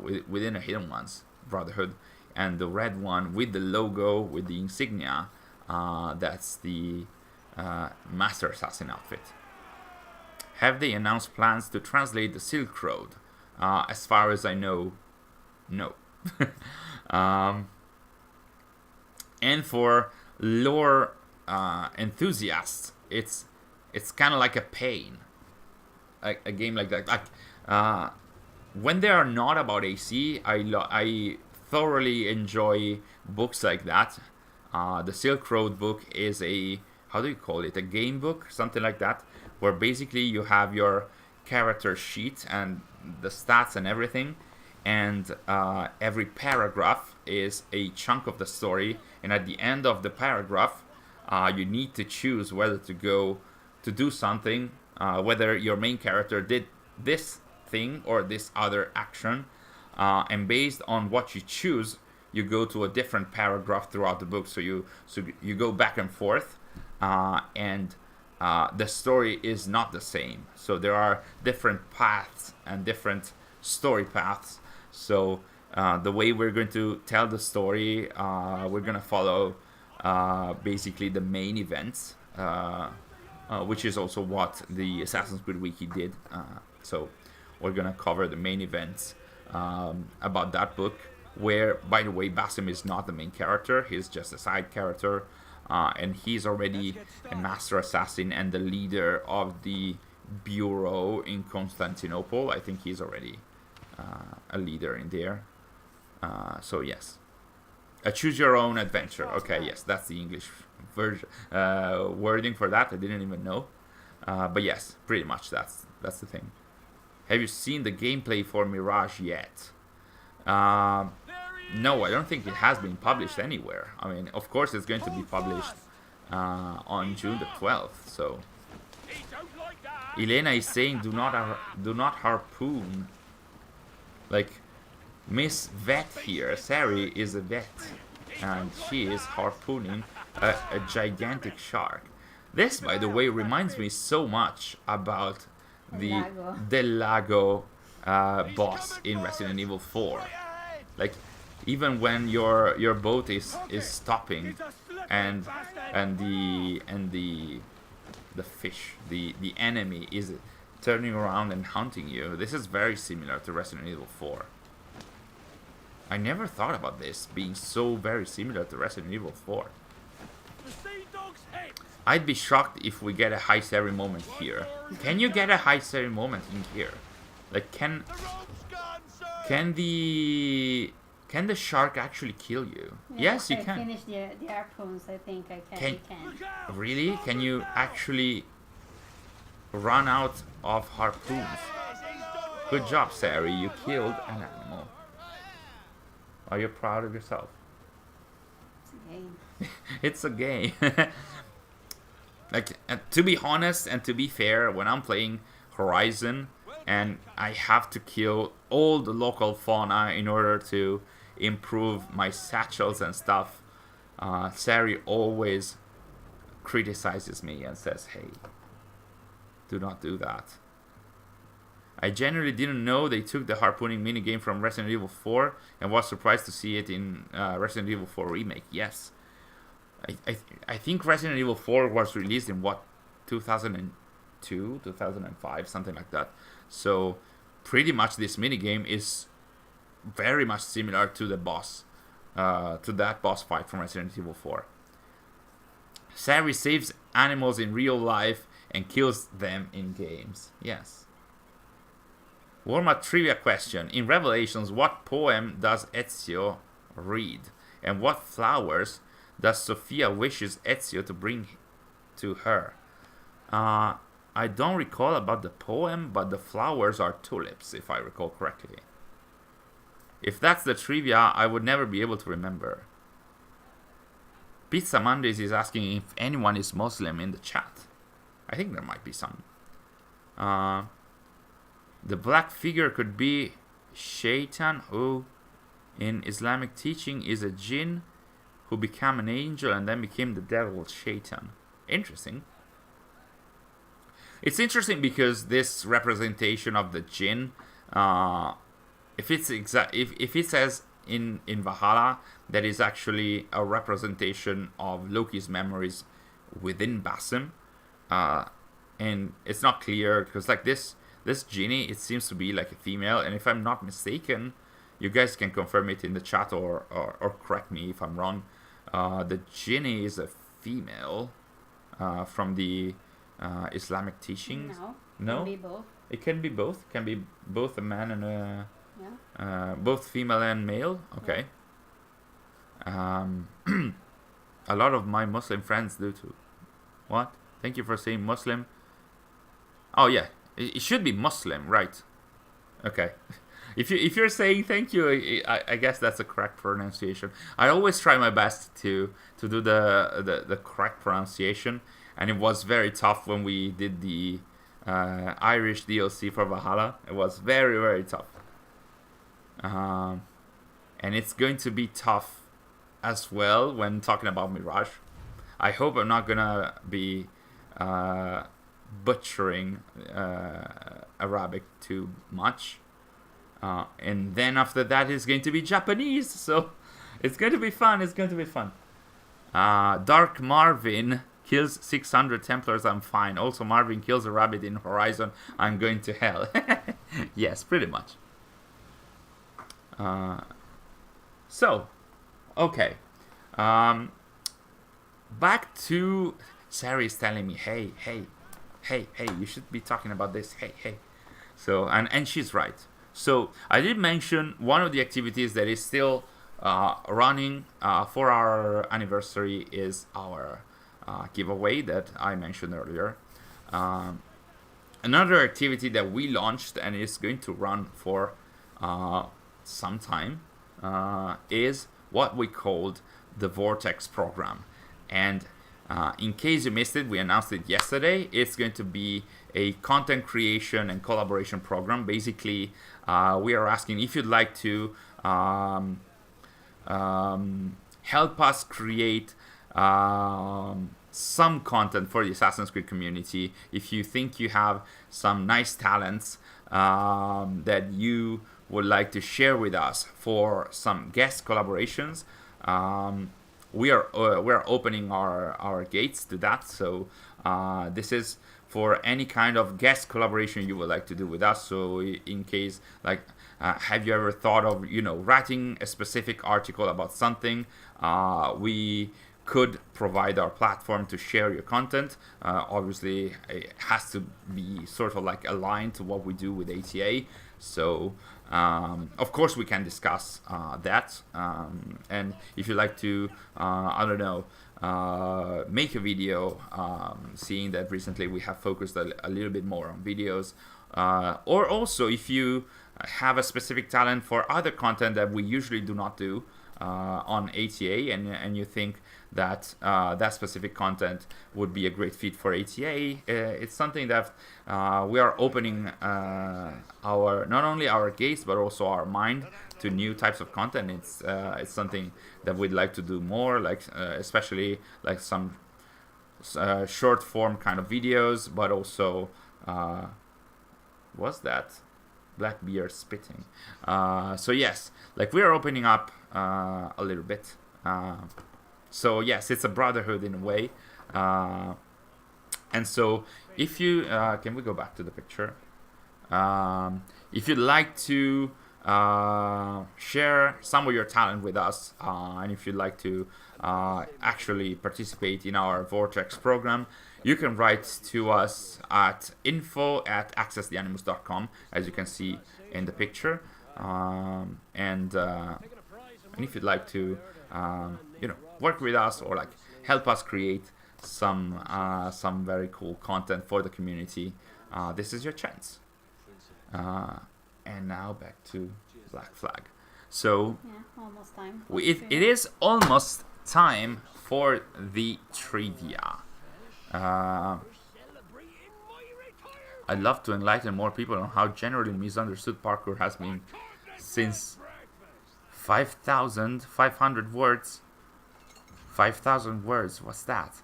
A: within the Hidden Ones Brotherhood, and the red one with the logo, with the insignia, that's the Master Assassin outfit. Have they announced plans to translate the Silk Road? As far as I know, no. And for lore enthusiasts, it's kind of like a pain, a game like that. Like when they are not about AC, I thoroughly enjoy books like that. The Silk Road book is a, how do you call it, a game book, something like that, where basically you have your character sheet and the stats and everything, and every paragraph is a chunk of the story, and at the end of the paragraph you need to choose whether to go to do something, whether your main character did this thing or this other action, and based on what you choose, you go to a different paragraph throughout the book. So you go back and forth, and the story is not the same. So there are different paths and different story paths. So the way we're going to tell the story, we're going to follow basically the main events, which is also what the Assassin's Creed Wiki did. So we're going to cover the main events about that book, where, by the way, Basim is not the main character. He's just a side character, and he's already a master assassin and the leader of the bureau in Constantinople. I think he's already a leader in there. So yes, a choose your own adventure. Okay, yes, that's the English version wording for that. I didn't even know, but yes, pretty much that's the thing. Have you seen the gameplay for Mirage yet? No, I don't think it has been published anywhere. I mean, of course it's going to be published on June the 12th. So Elena is saying, do not harpoon. Like Miss Vet here, Sary is a vet, and she is harpooning a gigantic shark. This, by the way, reminds me so much about the Del Lago boss in Resident Evil 4. Like, even when your boat is stopping, and the fish, the enemy, is turning around and hunting you. This is very similar to Resident Evil 4. I never thought about this being so very similar to Resident Evil 4. I'd be shocked if we get a high Sary moment here. Can you get a high Sary moment in here? Like, can the shark actually kill you?
B: Yeah,
A: yes, you can.
B: Finish the harpoons, I think I can.
A: Really? Can you actually run out of harpoons? Good job, Sary. You killed an animal. Are you proud of yourself?
B: It's a game.
A: It's a game. Like, to be honest and to be fair, when I'm playing Horizon and I have to kill all the local fauna in order to improve my satchels and stuff. Sary always criticizes me and says, hey, do not do that. I genuinely didn't know they took the harpooning minigame from Resident Evil 4 and was surprised to see it in Resident Evil 4 Remake. Yes. I think Resident Evil 4 was released in, 2002, 2005, something like that. So pretty much this minigame is very much similar to the boss, to that boss fight from Resident Evil 4. Sary saves animals in real life and kills them in games. Yes. Warm-up trivia question. In Revelations, what poem does Ezio read? And what flowers does Sophia wishes Ezio to bring to her? I don't recall about the poem, but the flowers are tulips, if I recall correctly. If that's the trivia, I would never be able to remember. Pizza Mondays is asking if anyone is Muslim in the chat. I think there might be some. The black figure could be Shaitan, who in Islamic teaching is a jinn who became an angel and then became the devil Shaitan. Interesting. It's interesting because this representation of the jinn, if it says in Valhalla, that is actually a representation of Loki's memories within Basim, and it's not clear because like this genie, it seems to be like a female, and if I'm not mistaken, you guys can confirm it in the chat or correct me if I'm wrong. The genie is a female from the Islamic teachings. No?
B: It can be both.
A: It can be both. It can be both a man and both female and male. Okay. Yeah. A lot of my Muslim friends do too. What? Thank you for saying Muslim. Oh yeah, it should be Muslim, right? Okay. If you're saying thank you, I guess that's the correct pronunciation. I always try my best to do the correct pronunciation, and it was very tough when we did the Irish DLC for Valhalla. It was very, very tough. And it's going to be tough as well when talking about Mirage. I hope I'm not gonna be butchering Arabic too much. And then after that is going to be Japanese, so it's going to be fun. Dark Marvin kills 600 Templars, I'm fine. Also, Marvin kills a rabbit in Horizon, I'm going to hell. Yes, pretty much. So, okay. Back to Sary's telling me, hey, you should be talking about this, hey. So, and she's right. So, I did mention one of the activities that is still running for our anniversary is our giveaway that I mentioned earlier. Another activity that we launched and is going to run for some time is what we called the Vortex program. And in case you missed it, we announced it yesterday. It's going to be a content creation and collaboration program. Basically, we are asking if you'd like to help us create some content for the Assassin's Creed community. If you think you have some nice talents that you would like to share with us for some guest collaborations, we are opening our gates to that. So this is for any kind of guest collaboration you would like to do with us. So in case, like, have you ever thought of writing a specific article about something? We could provide our platform to share your content. Obviously, it has to be sort of like aligned to what we do with ATA. So, of course, we can discuss that. And if you'd like to, make a video, seeing that recently we have focused a little bit more on videos, or also if you have a specific talent for other content that we usually do not do on ATA, and you think that that specific content would be a great fit for ATA. It's something that we are opening our not only our gaze but also our mind to new types of content. It's something that we'd like to do more, like especially like some short form kind of videos, but also what's that? Black beer spitting. So yes, like we are opening up a little bit. So yes, it's a brotherhood in a way. And so if you can we go back to the picture? If you'd like to share some of your talent with us, and if you'd like to actually participate in our Vortex program, you can write to us at info@accesstheanimus.com, as you can see in the picture. And if you'd like to, work with us or like help us create some very cool content for the community, this is your chance. And now back to Black Flag. So
B: almost time.
A: It is almost time for the trivia. I'd love to enlighten more people on how generally misunderstood parkour has been since 5,500 words. 5,000 words, what's that?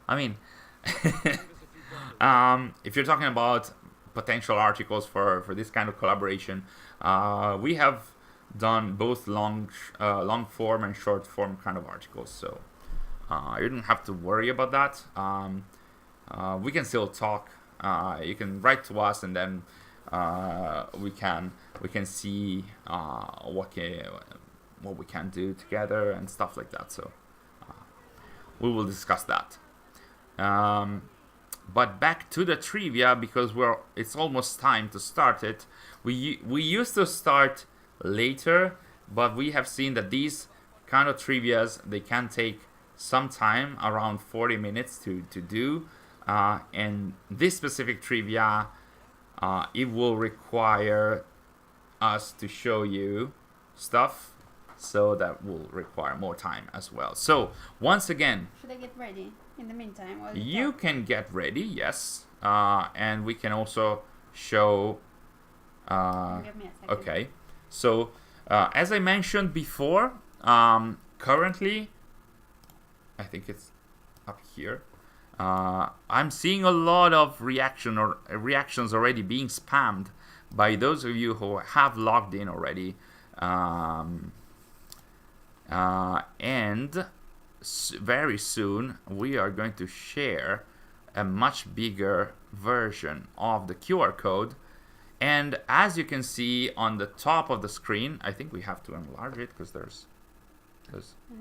A: I mean, if you're talking about potential articles for this kind of collaboration, we have done both long form and short form kind of articles, so you don't have to worry about that. We can still talk. You can write to us, and then we can see what we can do together and stuff like that. So we will discuss that. But back to the trivia, because it's almost time to start it. We used to start later, but we have seen that these kind of trivias, they can take some time, around 40 minutes to do. And this specific trivia, it will require us to show you stuff, so that will require more time as well. So once again,
B: should I get ready in the meantime?
A: You can get ready, yes, and we can also show.
B: Give me a second.
A: Okay, so as I mentioned before, currently, I think it's up here. I'm seeing a lot of reactions already being spammed by those of you who have logged in already, and very soon we are going to share a much bigger version of the QR code. And as you can see on the top of the screen, I think we have to enlarge it because
B: I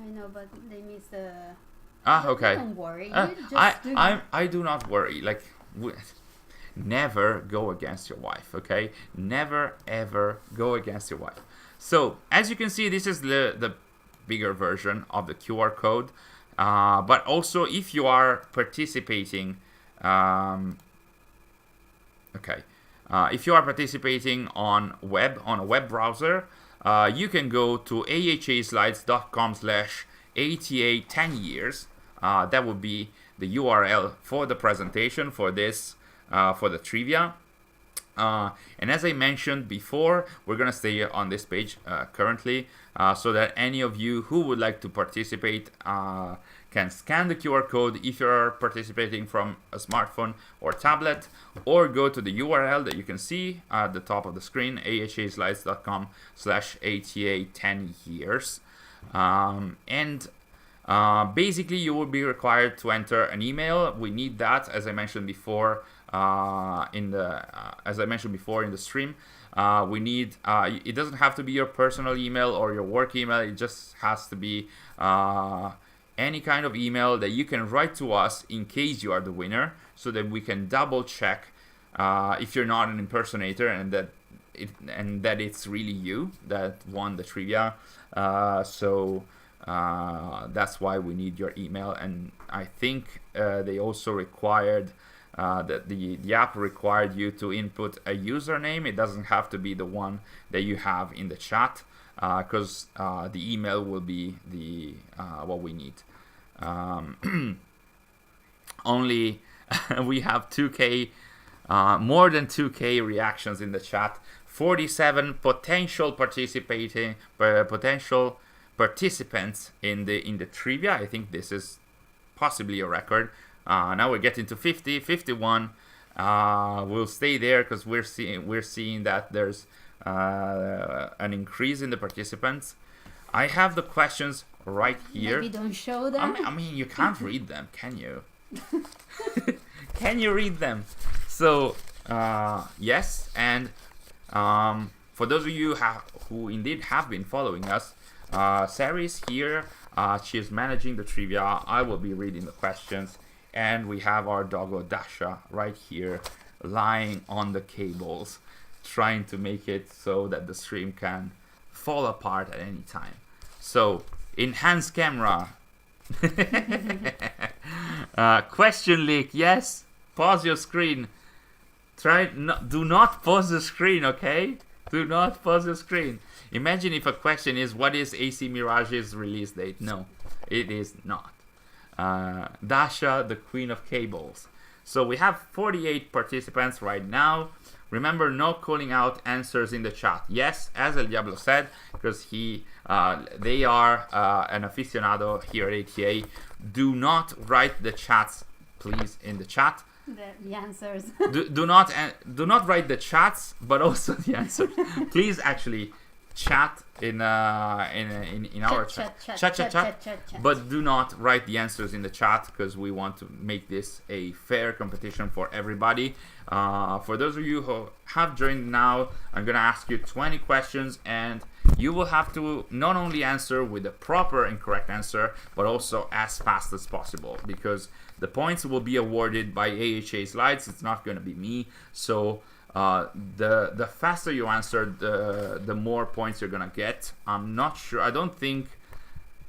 B: know, but they miss the.
A: Okay.
B: Don't worry.
A: I do not worry. Like, never go against your wife. Okay, never ever go against your wife. So as you can see, this is the bigger version of the QR code. But also, if you are participating, if you are participating on a web browser, you can go to ahaslides.com/ATA10years. That would be the URL for the presentation for this, for the trivia. And as I mentioned before, we're going to stay on this page currently, so that any of you who would like to participate can scan the QR code if you're participating from a smartphone or tablet, or go to the URL that you can see at the top of the screen, ahaslides.com/ATA10years. Basically, you will be required to enter an email. We need that, as I mentioned before in the stream. We need. It doesn't have to be your personal email or your work email. It just has to be any kind of email that you can write to us in case you are the winner, so that we can double check if you're not an impersonator and that it's really you that won the trivia. That's why we need your email. And I think they also required that the app required you to input a username. It doesn't have to be the one that you have in the chat, because the email will be what we need. Only we have 2K, more than 2K reactions in the chat. 47 potential participants in the trivia. I think this is possibly a record. Now we're getting to 50, 51. We'll stay there because we're seeing that there's an increase in the participants. I have the questions right here.
B: Maybe don't show them.
A: I mean, you can't read them, can you? Can you read them? So yes, and for those of you who indeed have been following us, Sary's here. She's managing the trivia. I will be reading the questions, and we have our doggo Dasha right here, lying on the cables, trying to make it so that the stream can fall apart at any time. So, enhance camera. Question leak, yes. Pause your screen. Do not pause the screen, okay? Do not pause the screen. Imagine if a question is, what is AC Mirage's release date? No, it is not. Dasha, the queen of cables. So we have 48 participants right now. Remember, no calling out answers in the chat. Yes, as El Diablo said, because they are an aficionado here at ATA. Do not write the chats, please, in the chat.
B: The answers.
A: do not write the chats, but also the answers. Please, actually, chat in our chat. But do not write the answers in the chat, because we want to make this a fair competition for everybody. For those of you who have joined now, I'm gonna ask you 20 questions, and you will have to not only answer with the proper and correct answer, but also as fast as possible, because the points will be awarded by AHA Slides. It's not going to be me. So the faster you answer, the more points you're going to get. I'm not sure. I don't think...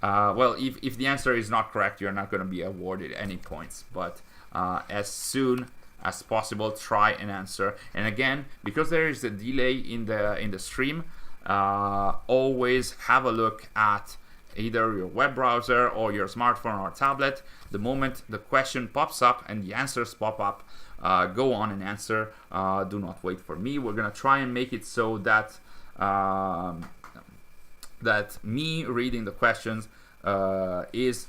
A: well, if the answer is not correct, you're not going to be awarded any points. But as soon as possible, try and answer. And again, because there is a delay in the stream, always have a look at either your web browser or your smartphone or tablet. The moment the question pops up and the answers pop up, go on and answer. Do not wait for me. We're gonna try and make it so that that me reading the questions it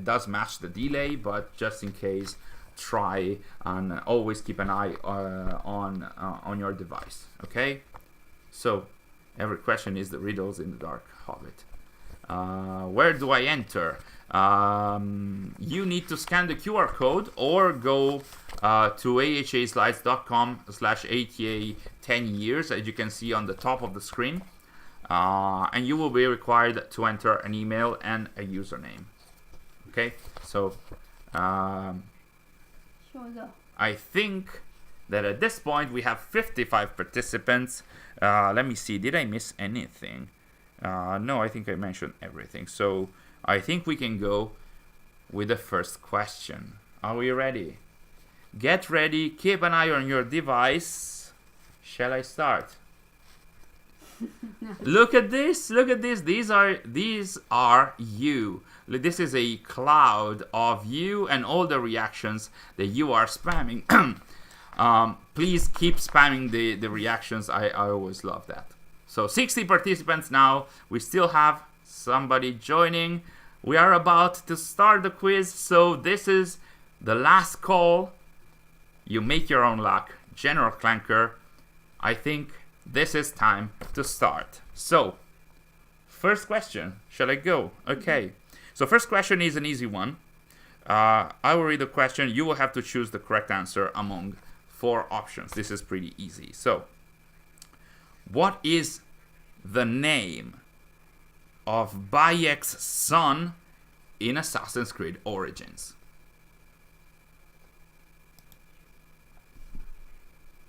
A: does match the delay, but just in case, try and always keep an eye on your device. Okay, so every question is the riddles in the dark Hobbit. Where do I enter? You need to scan the QR code or go to ahaslides.com/ATA10years, as you can see on the top of the screen, and you will be required to enter an email and a username. Okay, so I think that at this point we have 55 participants. Let me see, did I miss anything? No, I think I mentioned everything. So I think we can go with the first question. Are we ready? Get ready. Keep an eye on your device. Shall I start? Look at this. Look at this. These are you. This is a cloud of you and all the reactions that you are spamming. Please keep spamming the reactions. I always love that. So 60 participants now. We still have somebody joining. We are about to start the quiz. So this is the last call. You make your own luck. General Clanker. I think this is time to start. So, first question. Shall I go? Okay. So first question is an easy one. I will read the question. You will have to choose the correct answer among 4 options. This is pretty easy. So, what is the name of Bayek's son in Assassin's Creed Origins?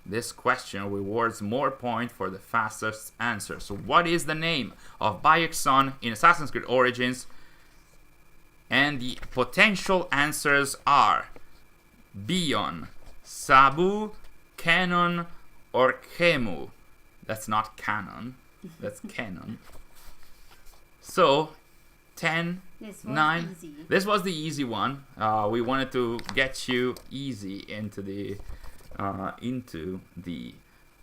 A: This question rewards more points for the fastest answer. So what is the name of Bayek's son in Assassin's Creed Origins? And the potential answers are Bion, Sabu, Canon, or Kemu. That's not canon, that's canon. So 10,
B: This was
A: 9.
B: easy.
A: This was the easy one. We wanted to get you easy into the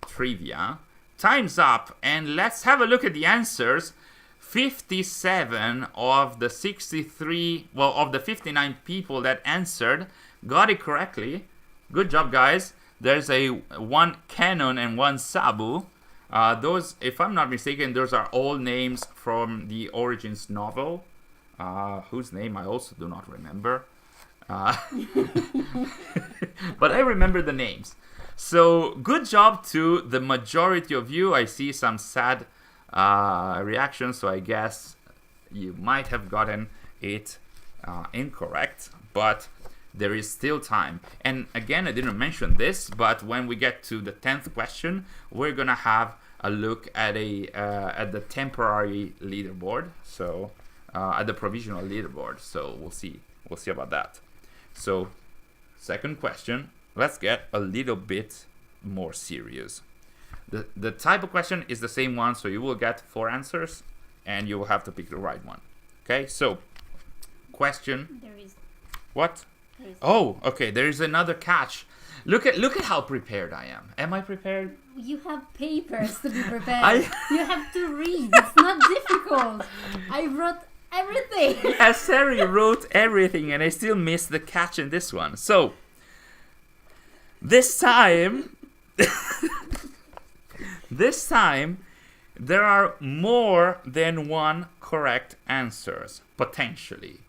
A: trivia. Time's up, and let's have a look at the answers. 57 of the 59 people that answered got it correctly. Good job, guys. There's one Canon and one Sabu. Those, if I'm not mistaken, those are all names from the Origins novel, whose name I also do not remember. But I remember the names. So good job to the majority of you. I see some sad reactions, so I guess you might have gotten it incorrect, but there is still time. And again, I didn't mention this, but when we get to the 10th question, we're gonna have a look at the temporary leaderboard, so at the provisional leaderboard. So we'll see about that. So second question, let's get a little bit more serious. The type of question is the same one, so you will get 4 answers and you will have to pick the right one. Okay, so question.
B: There is.
A: What?
B: There is.
A: Oh, okay, there is another catch. Look at how prepared I am. Am I prepared?
B: You have papers to be prepared. You have to read. It's not difficult. I wrote everything.
A: As Sary wrote everything, and I still missed the catch in this one. So this time there are more than one correct answers, potentially.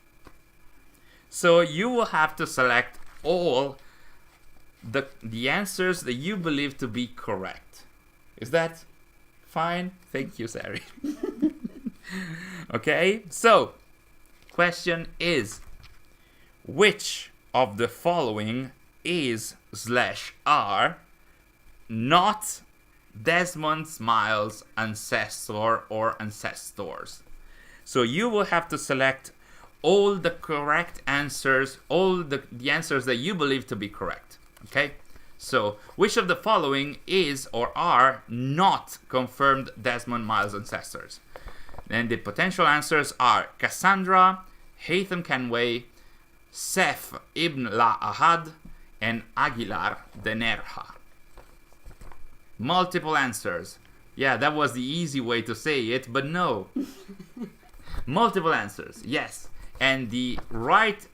A: So you will have to select all the answers that you believe to be correct. Is that fine? Thank you, Sary. Okay, so question is, which of the following is/are not Desmond Smiles' ancestor or ancestors? So you will have to select all the correct answers, all the answers that you believe to be correct. Okay? So, which of the following is or are not confirmed Desmond Miles' ancestors? And the potential answers are Cassandra, Haytham Kenway, Seth ibn La Ahad, and Aguilar de Nerja. Multiple answers. Yeah, that was the easy way to say it, but no. Multiple answers, yes. And the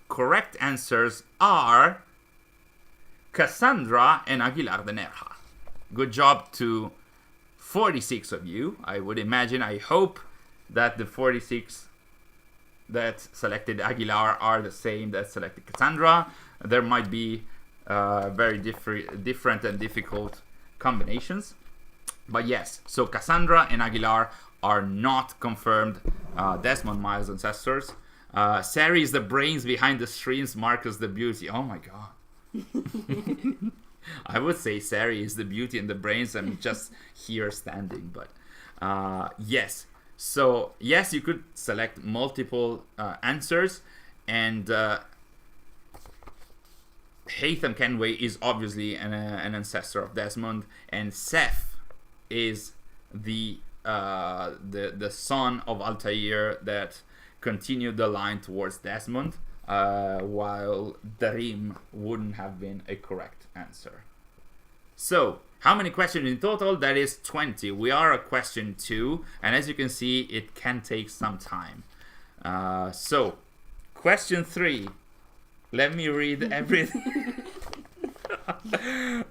A: correct answers are Cassandra and Aguilar de Nerja. Good job to 46 of you. I would imagine, I hope that the 46 that selected Aguilar are the same that selected Cassandra. There might be very different and difficult combinations. But yes, so Cassandra and Aguilar are not confirmed Desmond Miles' ancestors. Sary is the brains behind the streams, Markuz the beauty. Oh my god. I would say Sary is the beauty and the brains. I'm just here standing, but yes. So yes, you could select multiple answers, and Haytham Kenway is obviously an ancestor of Desmond, and Seth is the son of Altair that continued the line towards Desmond, while Darim wouldn't have been a correct answer. So, how many questions in total? That is 20. We are at question 2, and as you can see, it can take some time. So, question 3. Let me read everything.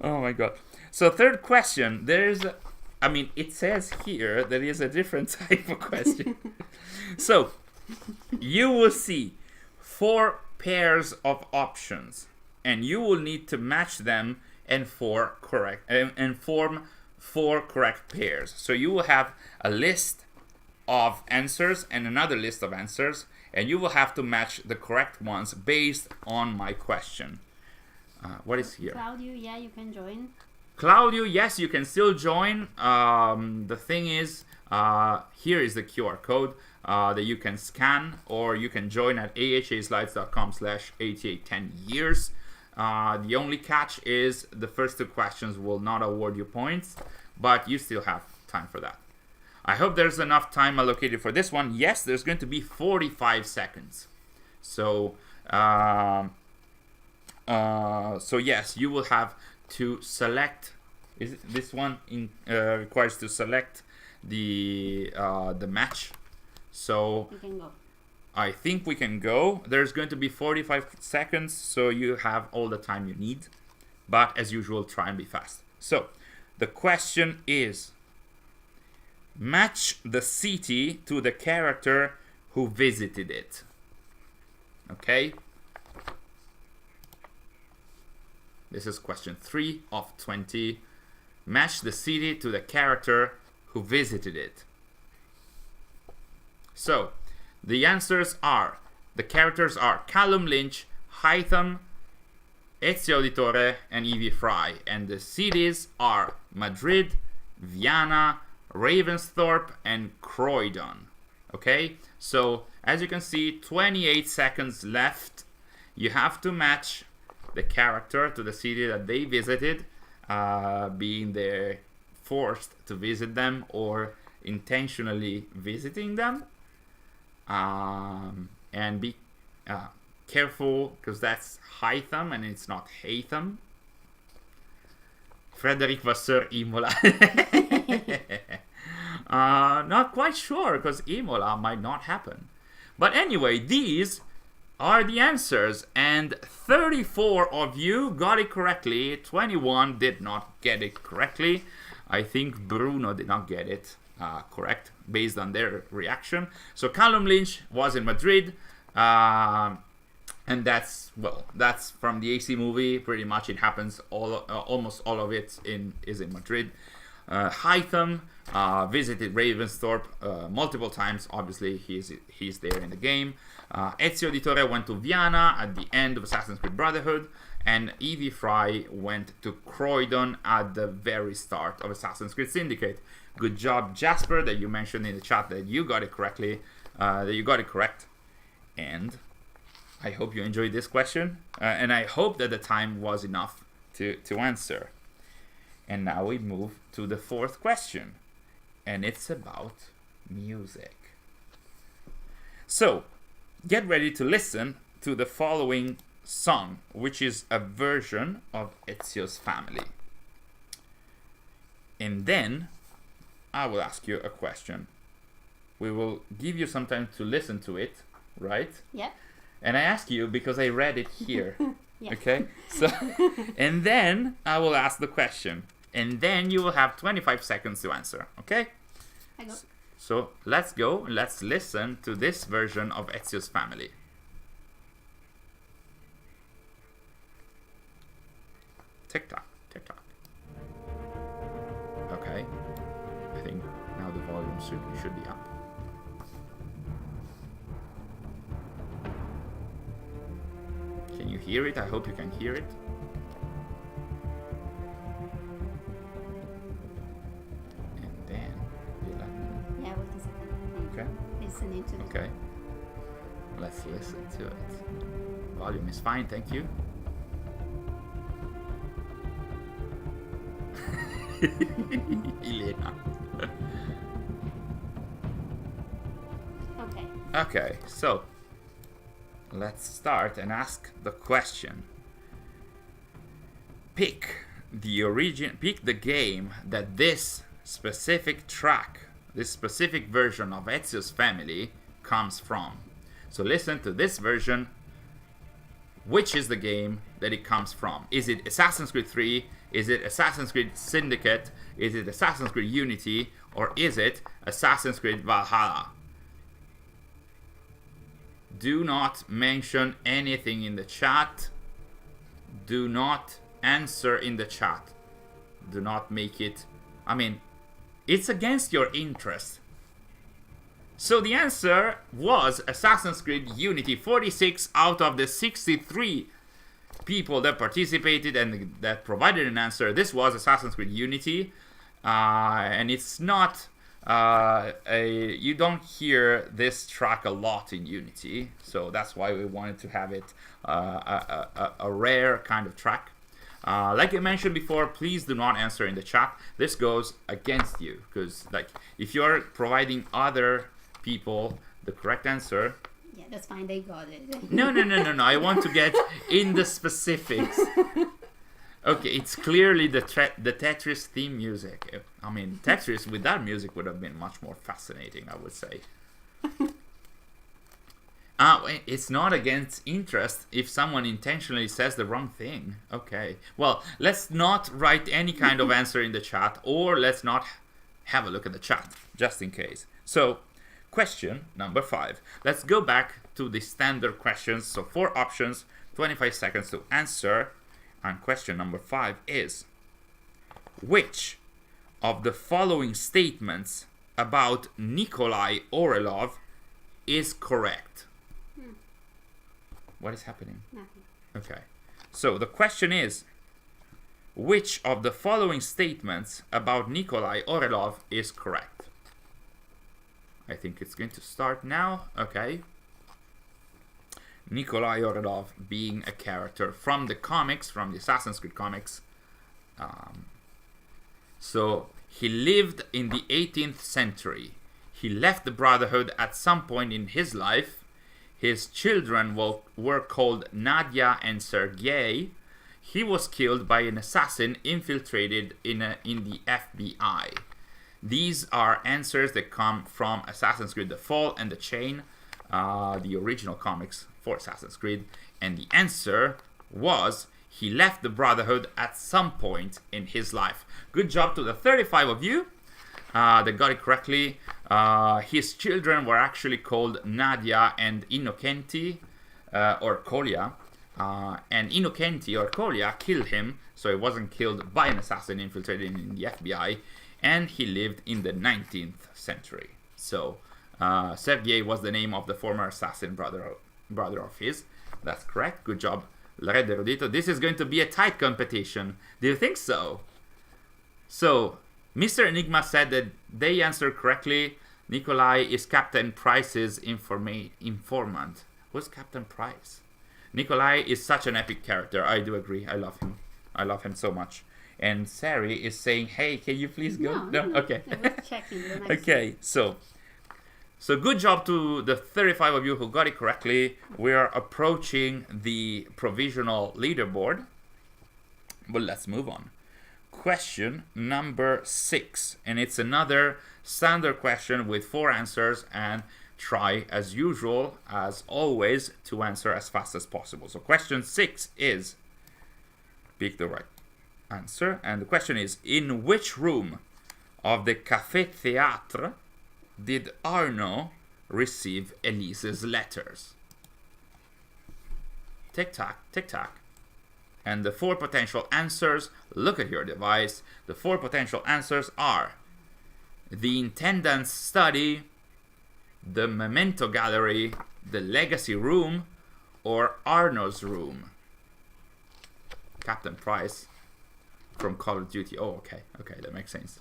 A: Oh my god. So, third question. It says here there is a different type of question. So, you will see 4 pairs of options, and you will need to match them and form 4 correct pairs. So you will have a list of answers and another list of answers, and you will have to match the correct ones based on my question. What is here?
B: Claudio, yeah, you can join.
A: Claudio, yes, you can still join. The thing is, here is the QR code that you can scan, or you can join at ahaslides.com/8810years. The only catch is the first 2 questions will not award you points, but you still have time for that. I hope there's enough time allocated for this one. Yes, there's going to be 45 seconds. So, so yes, you will have to select. This one requires to select the match. So
B: We can go.
A: I think we can go. There's going to be 45 seconds, so you have all the time you need. But as usual, try and be fast. So the question is, match the city to the character who visited it. Okay? This is question 3 of 20. Match the city to the character who visited it. So, the answers are, the characters are Callum Lynch, Hytham, Ezio Auditore, and Evie Fry. And the cities are Madrid, Vienna, Ravensthorpe, and Croydon. Okay? So, as you can see, 28 seconds left. You have to match the character to the city that they visited, being they're forced to visit them or intentionally visiting them. And be careful, because that's Hytham and it's not Haytham. Frederic Vasseur, Imola. Not quite sure, because Imola might not happen. But anyway, these are the answers, and 34 of you got it correctly. 21 did not get it correctly. I think Bruno did not get it correct based on their reaction. So Callum Lynch was in Madrid, and that's from the AC movie. Pretty much it happens almost all of it is in Madrid. Hytham visited Ravensthorpe multiple times. Obviously, he's there in the game. Ezio Auditore went to Vienna at the end of Assassin's Creed Brotherhood, and Evie Fry went to Croydon at the very start of Assassin's Creed Syndicate. Good job, Jasper, that you mentioned in the chat that you got it correctly, that you got it correct. And I hope you enjoyed this question, and I hope that the time was enough to answer. And now we move to the fourth question, and it's about music. So, get ready to listen to the following song, which is a version of Ezio's Family. And then I will ask you a question. We will give you some time to listen to it, right?
B: Yeah.
A: And I ask you because I read it here.
B: Yeah.
A: Okay? So, and then I will ask the question. And then you will have 25 seconds to answer. Okay?
B: I go.
A: So let's go. Let's listen to this version of Ezio's Family. Tick tock, tick tock. Okay. I think now the volume should be up. Can you hear it? I hope you can hear it. And then you let me.
B: Yeah, wait a second.
A: Okay.
B: Listening to
A: Okay. Let's listen to it. Volume is fine, thank you. Elena.
B: Okay.
A: Okay, so let's start and ask the question. Pick the game that this specific track, this specific version of Ezio's Family comes from. So listen to this version. Which is the game that it comes from? Is it Assassin's Creed 3? Is it Assassin's Creed Syndicate? Is it Assassin's Creed Unity? Or is it Assassin's Creed Valhalla? Do not mention anything in the chat. Do not answer in the chat. Do not make it... I mean, it's against your interest. So the answer was Assassin's Creed Unity. 46 out of the 63 people that participated and that provided an answer. This was Assassin's Creed Unity. And it's not... you don't hear this track a lot in Unity. So that's why we wanted to have it a rare kind of track. Like I mentioned before, please do not answer in the chat. This goes against you, because like if you're providing other people the correct answer.
B: Yeah, that's fine. They got it.
A: No. I want to get in the specifics. Okay, it's clearly the Tetris theme music. I mean, Tetris with that music would have been much more fascinating, I would say. It's not against interest if someone intentionally says the wrong thing. Okay. Well, let's not write any kind of answer in the chat, or let's not have a look at the chat, just in case. So, question number 5. Let's go back to the standard questions. So 4 options, 25 seconds to answer. And question number 5 is, which of the following statements about Nikolai Orelov is correct? What is happening?
B: Nothing.
A: Okay. So the question is, which of the following statements about Nikolai Orelov is correct? I think it's going to start now. Okay. Nikolai Orelov being a character from the comics, from the Assassin's Creed comics. So he lived in the 18th century. He left the Brotherhood at some point in his life. His children were called Nadia and Sergei. He was killed by an assassin infiltrated in the FBI. These are answers that come from Assassin's Creed The Fall and The Chain, the original comics for Assassin's Creed. And the answer was, he left the Brotherhood at some point in his life. Good job to the 35 of you that got it correctly. His children were actually called Nadia and Innocenti, or Kolia. And Innocenti or Kolia killed him, so he wasn't killed by an assassin infiltrated in the FBI. And he lived in the 19th century. So Sergei was the name of the former assassin brother of his. That's correct. Good job, Red Erudito. This is going to be a tight competition. Do you think so? So, Mr. Enigma said that they answered correctly. Nikolai is Captain Price's informant. Who's Captain Price? Nikolai is such an epic character. I do agree. I love him. I love him so much. And Sary is saying, hey, can you please go?
B: No.
A: Okay.
B: I was checking the next
A: Okay, so good job to the 35 of you who got it correctly. We are approaching the provisional leaderboard. But let's move on. Question number 6. And it's another standard question with 4 answers. And try, as usual, as always, to answer as fast as possible. So question 6 is, pick the right answer. And the question is, in which room of the Café Théâtre did Arno receive Elise's letters? Tick-tock, tick-tock. And the 4 potential answers, look at your device. The 4 potential answers are the Intendant's Study, the Memento Gallery, the Legacy Room, or Arno's room. Captain Price from Call of Duty. Oh, okay, that makes sense.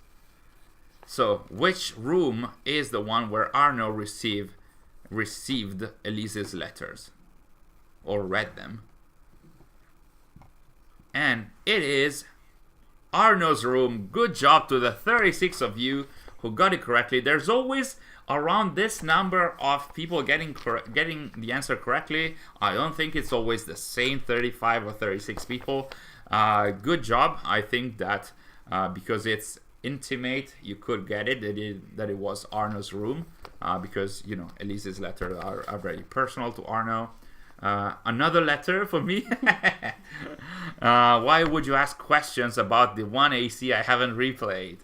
A: So, which room is the one where Arno received Elise's letters? Or read them? And it is Arno's room. Good job to the 36 of you who got it correctly. There's always around this number of people getting the answer correctly. I don't think it's always the same 35 or 36 people. Good job. I think that because it's intimate, you could get it that it was Arno's room, because, you know, Elise's letters are very personal to Arno. Another letter for me. Why would you ask questions about the 1AC I haven't replayed?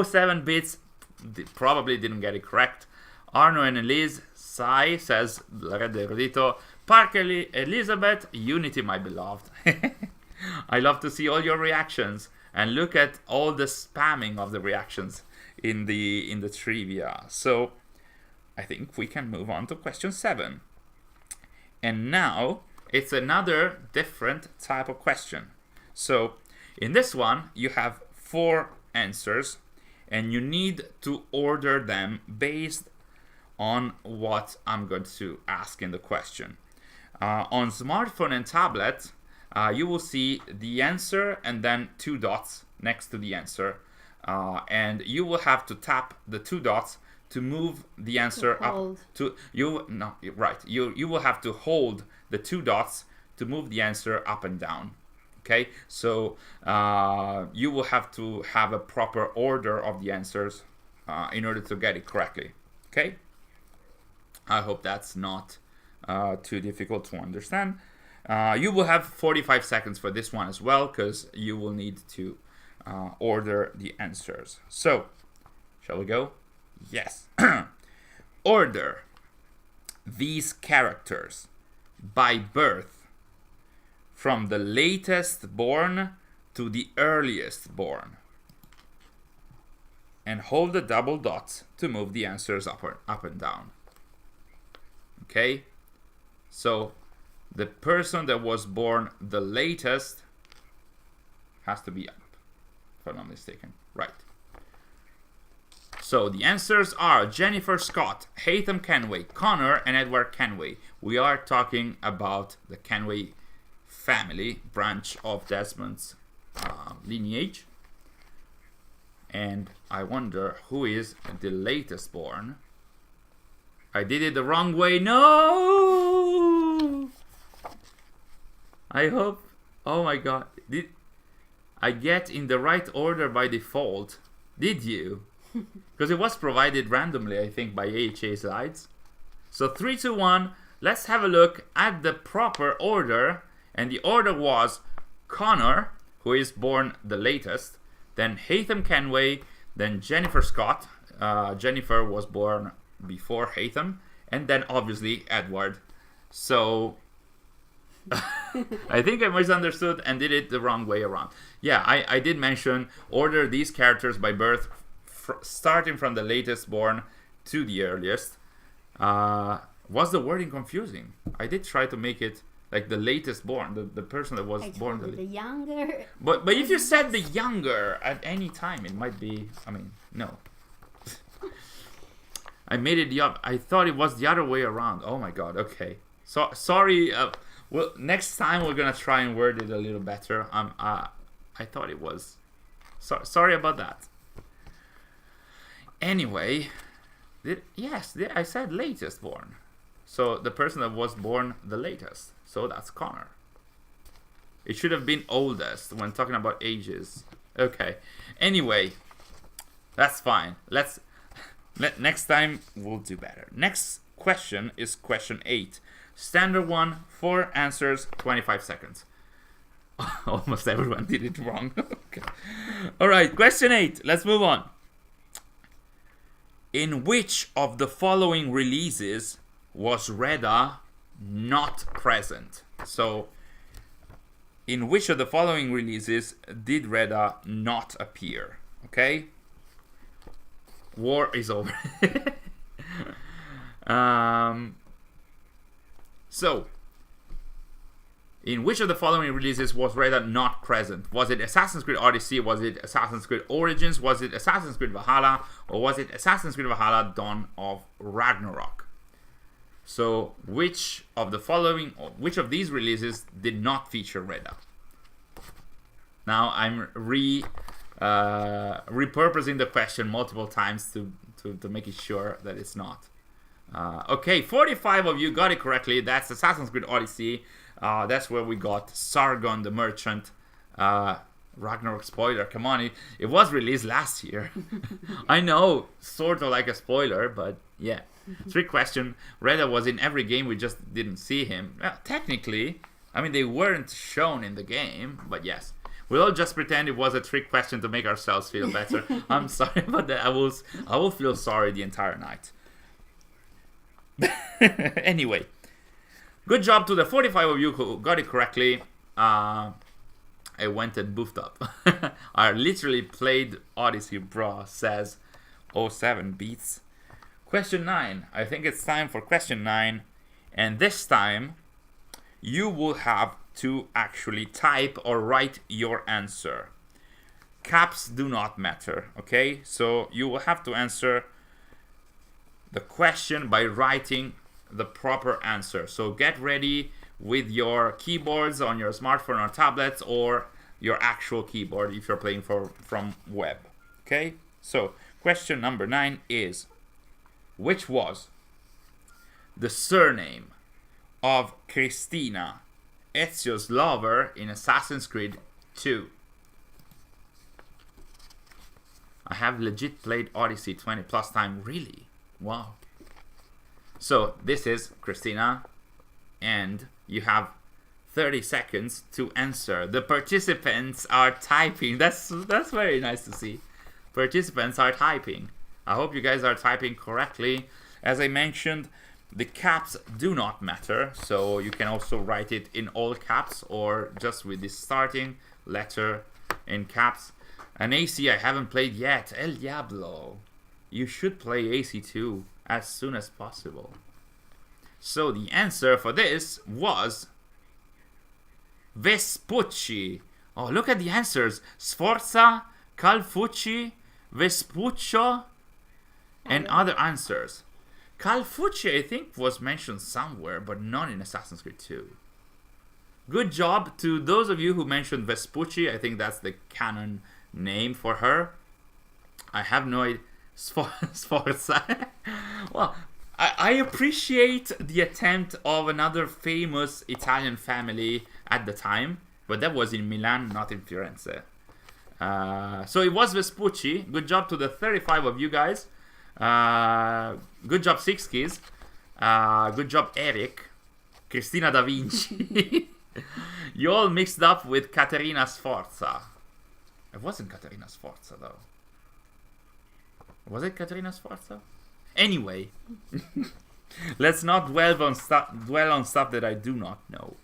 A: 07 bits probably didn't get it correct. Arno and Elise. Sai says, Red Erudito. Parker Elizabeth. Unity, my beloved. I love to see all your reactions. And look at all the spamming of the reactions in the trivia. So I think we can move on to question 7. And now it's another different type of question. So in this one, you have 4 answers, and you need to order them based on what I'm going to ask in the question. On smartphone and tablet, you will see the answer and then 2 dots next to the answer. And you will have to tap the 2 dots to move the answer up to you. No, right. You will have to hold the 2 dots to move the answer up and down. Okay, so you will have to have a proper order of the answers in order to get it correctly. Okay, I hope that's not too difficult to understand. You will have 45 seconds for this one as well, because you will need to order the answers. So, shall we go? Yes. Order these characters by birth from the latest born to the earliest born. And hold the double dots to move the answers up and down. Okay? So, the person that was born the latest has to be up, if I'm not mistaken. Right. So the answers are Jennifer Scott, Haytham Kenway, Connor, and Edward Kenway. We are talking about the Kenway family, branch of Desmond's lineage. And I wonder who is the latest born. I did it the wrong way. No! I hope. Oh my god. Did I get in the right order by default? Did you? Because it was provided randomly, I think, by AHA Slides. So 3, 2, 1. Let's have a look at the proper order. And the order was Connor, who is born the latest. Then Haytham Kenway. Then Jennifer Scott. Jennifer was born before Haytham. And then obviously Edward. So I think I misunderstood and did it the wrong way around. Yeah, I did mention order these characters by birth, starting from the latest born to the earliest. Was the wording confusing? I did try to make it like the latest born, the person that was born
B: the younger.
A: But if you said the younger at any time, it might be. I mean, no. I made it I thought it was the other way around. Oh my god. Okay. So sorry. Well, next time we're gonna try and word it a little better. I thought it was. Sorry about that. Anyway, I said latest born. So the person that was born the latest. So that's Connor. It should have been oldest when talking about ages. Okay. Anyway, that's fine. Next time we'll do better. Next question is question 8. Standard 1, 4 answers, 25 seconds. Almost everyone did it wrong. Okay. Alright, question 8. Let's move on. In which of the following releases was Reda not present? So, in which of the following releases did Reda not appear? Okay? War is over. So, in which of the following releases was Reda not present? Was it Assassin's Creed Odyssey? Was it Assassin's Creed Origins? Was it Assassin's Creed Valhalla? Or was it Assassin's Creed Valhalla Dawn of Ragnarok? So, which of these releases did not feature Reda? Now, I'm repurposing the question multiple times to make it sure that it's not. Okay, 45 of you got it correctly. That's Assassin's Creed Odyssey. That's where we got Sargon the Merchant. Ragnarok spoiler, come on. It was released last year. I know, sort of like a spoiler, but yeah. Trick question. Reda was in every game, we just didn't see him. Technically, I mean, they weren't shown in the game, but yes. We'll all just pretend it was a trick question to make ourselves feel better. I'm sorry about that. I will feel sorry the entire night. Anyway, good job to the 45 of you who got it correctly. I went and boofed up. I literally played Odyssey, bro, says 07 beats. Question 9. I think it's time for question 9. And this time, you will have to actually type or write your answer. Caps do not matter, okay? So you will have to answer the question by writing the proper answer. So get ready with your keyboards on your smartphone or tablets, or your actual keyboard if you're playing from web. Okay? So, question number 9 is, which was the surname of Christina, Ezio's lover in Assassin's Creed 2? I have legit played Odyssey 20 plus time. Really? Wow. So this is Christina, and you have 30 seconds to answer. The participants are typing. That's very nice to see. Participants are typing. I hope you guys are typing correctly. As I mentioned, the caps do not matter, so you can also write it in all caps or just with the starting letter in caps. An AC I haven't played yet, El Diablo. You should play AC2 as soon as possible. So the answer for this was Vespucci. Oh, look at the answers. Sforza, Calfucci, Vespuccio, and other answers. Calfucci, I think, was mentioned somewhere, but not in Assassin's Creed 2. Good job to those of you who mentioned Vespucci. I think that's the canon name for her. I have no idea. Sforza. Well, I appreciate the attempt of another famous Italian family at the time, but that was in Milan, not in Firenze. So it was Vespucci. Good job to the 35 of you guys. Good job, Six Keys. Good job, Eric. Cristina da Vinci. You all mixed up with Caterina Sforza. It wasn't Caterina Sforza, though. Was it Caterina Sforza? Anyway, let's not dwell on stuff that I do not know.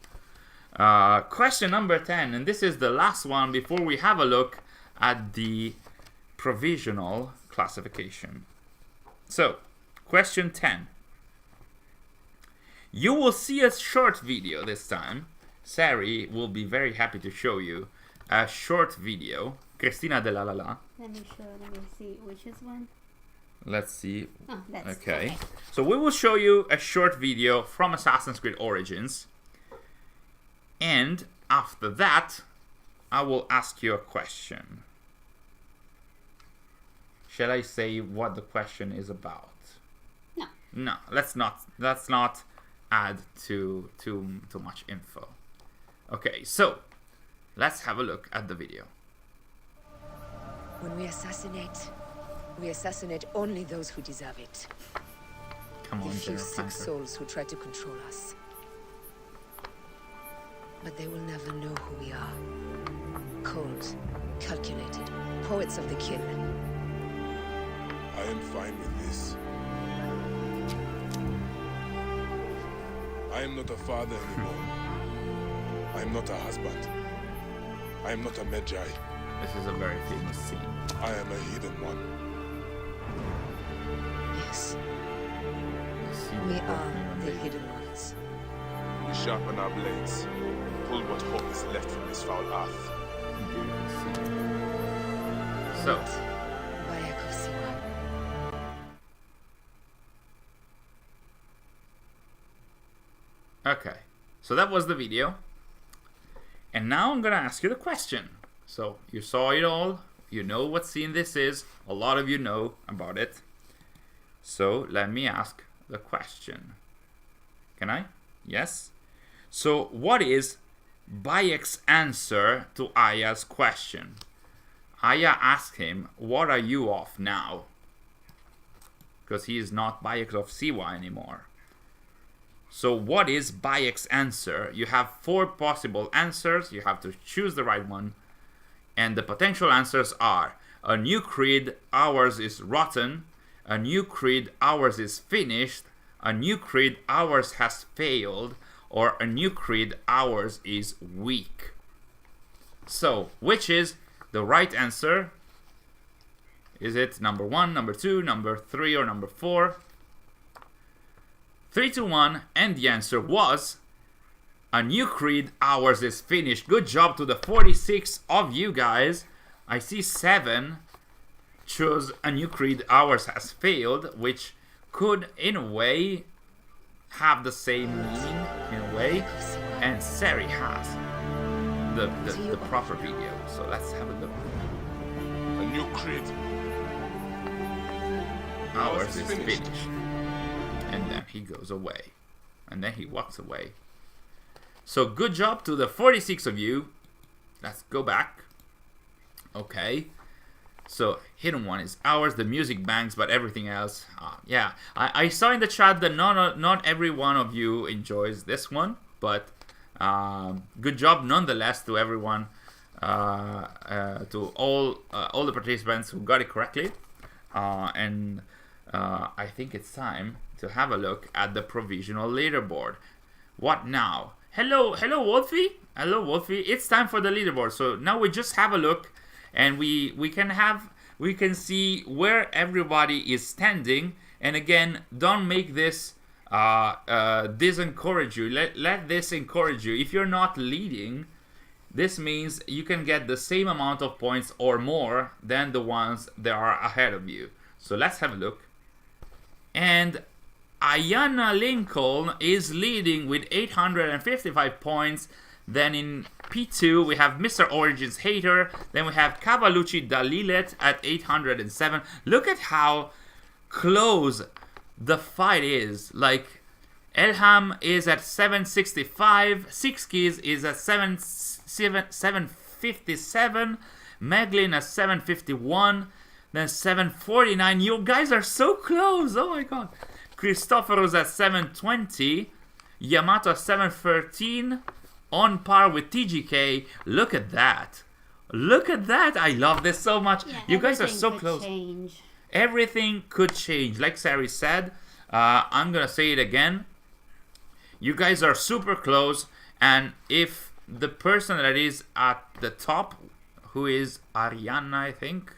A: Question number 10, and this is the last one before we have a look at the provisional classification. So, question 10. You will see a short video this time. Sary will be very happy to show you a short video. Cristina de la la la.
B: Let me see which is one.
A: Let's see.
B: Oh, that's
A: okay. So we will show you a short video from Assassin's Creed Origins. And after that, I will ask you a question. Shall I say what the question is about?
B: No.
A: No, let's not add too much info. Okay, so let's have a look at the video.
C: When we assassinate only those who deserve it.
A: Come on,
C: The few
A: General
C: sick
A: Tanker.
C: souls who try to control us. But they will never know who we are. Cold, calculated, poets of the kill.
D: I am fine with this. I am not a father anymore. I am not a husband. I am not a Magi.
A: This is a very famous scene.
D: I am a hidden one.
C: Yes,
A: The scene
C: we
A: that brought
C: are
A: me on
C: the
A: video.
C: hidden ones.
D: We sharpen our blades, pull what hope is left from this foul earth.
A: Beautiful scene. So,
C: Bayek of Siwa.
A: okay. So that was the video. And now I'm gonna ask you the question. So you saw it all. You know what scene this is. A lot of you know about it. So let me ask the question. Can I? Yes? So what is Bayek's answer to Aya's question? Aya asked him, what are you of now? Because he is not Bayek of Siwa anymore. So what is Bayek's answer? You have 4 possible answers. You have to choose the right one. And the potential answers are: a new creed, ours is rotten; a new creed, ours is finished; a new creed, ours has failed; or a new creed, ours is weak. So, which is the right answer? Is it number 1, number 2, number 3, or number 4? 3, 2, 1, and the answer was a new creed, ours is finished. Good job to the 46 of you guys. I see 7 chose a new creed, ours has failed, which could, in a way, have the same meaning, in a away, and Sary has the proper video. So let's have a look.
D: A new creed.
A: Ours is finished. And then he goes away. And then he walks away. So good job to the 46 of you. Let's go back. Okay. So hidden one is ours. The music bangs, but everything else, yeah. I saw in the chat that not every one of you enjoys this one, but good job nonetheless to everyone, to all the participants who got it correctly. And I think it's time to have a look at the provisional leaderboard. What now? Hello, Wolfie. Hello, Wolfie. It's time for the leaderboard. So now we just have a look, and we can see where everybody is standing. And again, don't make this disencourage you. Let this encourage you. If you're not leading, this means you can get the same amount of points or more than the ones that are ahead of you. So let's have a look. And Ayana Lincoln is leading with 855 points. Then in P2 we have Mr. Origins Hater. Then we have Cavalucci Dalilet at 807. Look at how close the fight is. Like, Elham is at 765. Six Keys is at 757. Meglin at 751. Then 749. You guys are so close. Oh my god. Christopheros at 720. Yamato at 713. On par with TGK. Look at that. Look at that. I love this so much.
B: Yeah,
A: you guys are so close.
B: Change.
A: Everything could change. Like Sary said, I'm going to say it again. You guys are super close. And if the person that is at the top, who is Ariana, I think.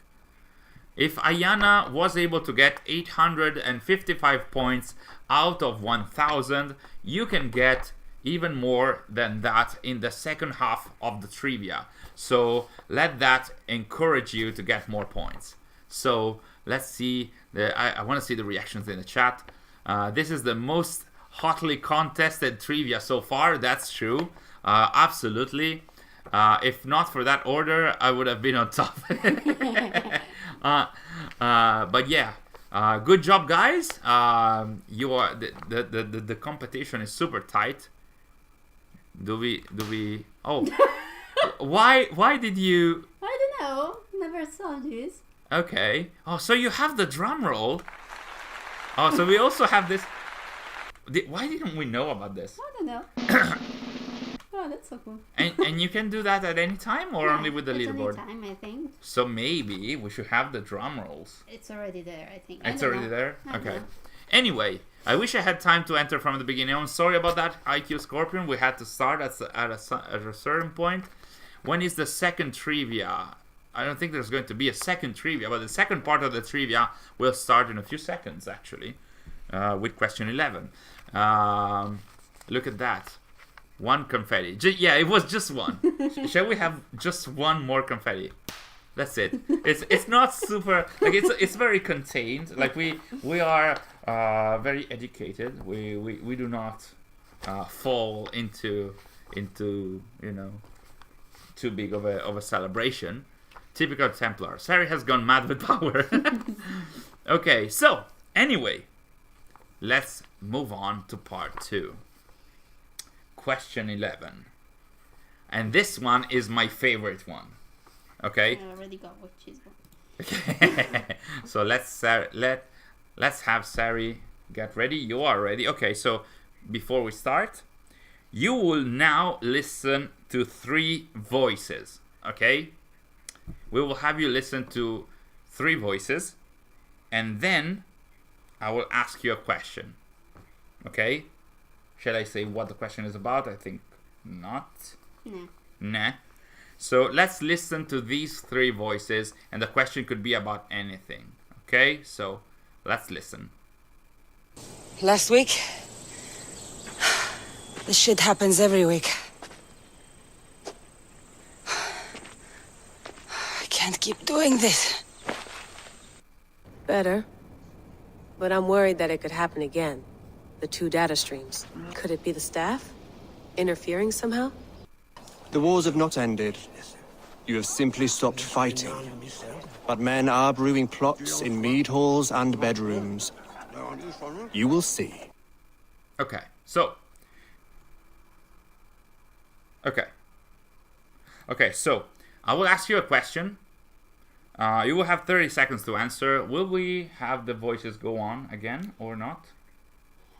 A: If Ayana was able to get 855 points out of 1000, you can get even more than that in the second half of the trivia. So let that encourage you to get more points. So let's see. I want to see the reactions in the chat. This is the most hotly contested trivia so far. That's true. Absolutely. If not for that order, I would have been on top. But yeah, good job, guys. You are the competition is super tight. Do we? Oh, why did you?
B: I don't know. Never saw this.
A: Okay. Oh, so you have the drum roll. Oh, so we also have this. Why didn't we know about this?
B: I don't know. Oh, that's so cool.
A: And you can do that at any time, or only with the leaderboard?
B: Any time, I think.
A: So maybe we should have the drum rolls.
B: It's already there, I think.
A: It's already there?
B: I don't
A: Okay.
B: know.
A: Anyway, I wish I had time to enter from the beginning. I'm sorry about that, IQ Scorpion. We had to start at a certain point. When is the second trivia? I don't think there's going to be a second trivia, but the second part of the trivia will start in a few seconds, actually, with question 11. Look at that. One confetti. Yeah, it was just one. Shall we have just one more confetti? That's it. It's not super, like, it's very contained. Like, we are very educated. We do not fall into you know, too big of a celebration. Typical Templar. Sary has gone mad with power. Okay, so anyway, let's move on to part 2. Question 11. And this one is my favorite one. Okay?
B: I already got what she's got.
A: Okay. So let's have Sary get ready. You are ready. Okay, so before we start, you will now listen to 3 voices. Okay? We will have you listen to 3 voices, and then I will ask you a question. Okay? Shall I say what the question is about? I think not. Nah. So let's listen to these 3 voices, and the question could be about anything. Okay? So let's listen.
E: Last week? This shit happens every week. I can't keep doing this.
F: Better. But I'm worried that it could happen again. The 2 data streams. Could it be the staff? Interfering somehow?
G: The wars have not ended. You have simply stopped fighting. But men are brewing plots in mead halls and bedrooms. You will see.
A: Okay, so... Okay, so I will ask you a question. You will have 30 seconds to answer. Will we have the voices go on again or not?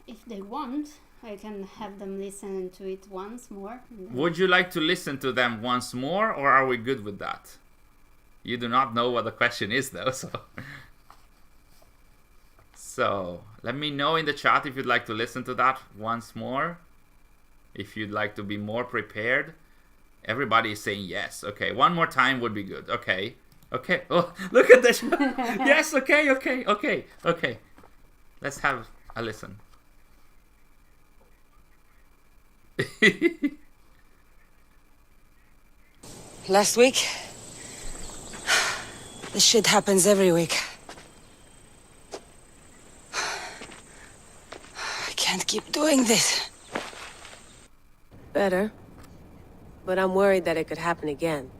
B: If they want, I can have them listen to it once more.
A: Would you like to listen to them once more, or are we good with that? You do not know what the question is, though, so... So, let me know in the chat if you'd like to listen to that once more. If you'd like to be more prepared. Everybody is saying yes. Okay, one more time would be good. Okay. Okay. Oh, look at this. Yes, okay. Let's have a listen.
E: Last week? This shit happens every week. I can't keep doing this.
F: Better. But I'm worried that it could happen again.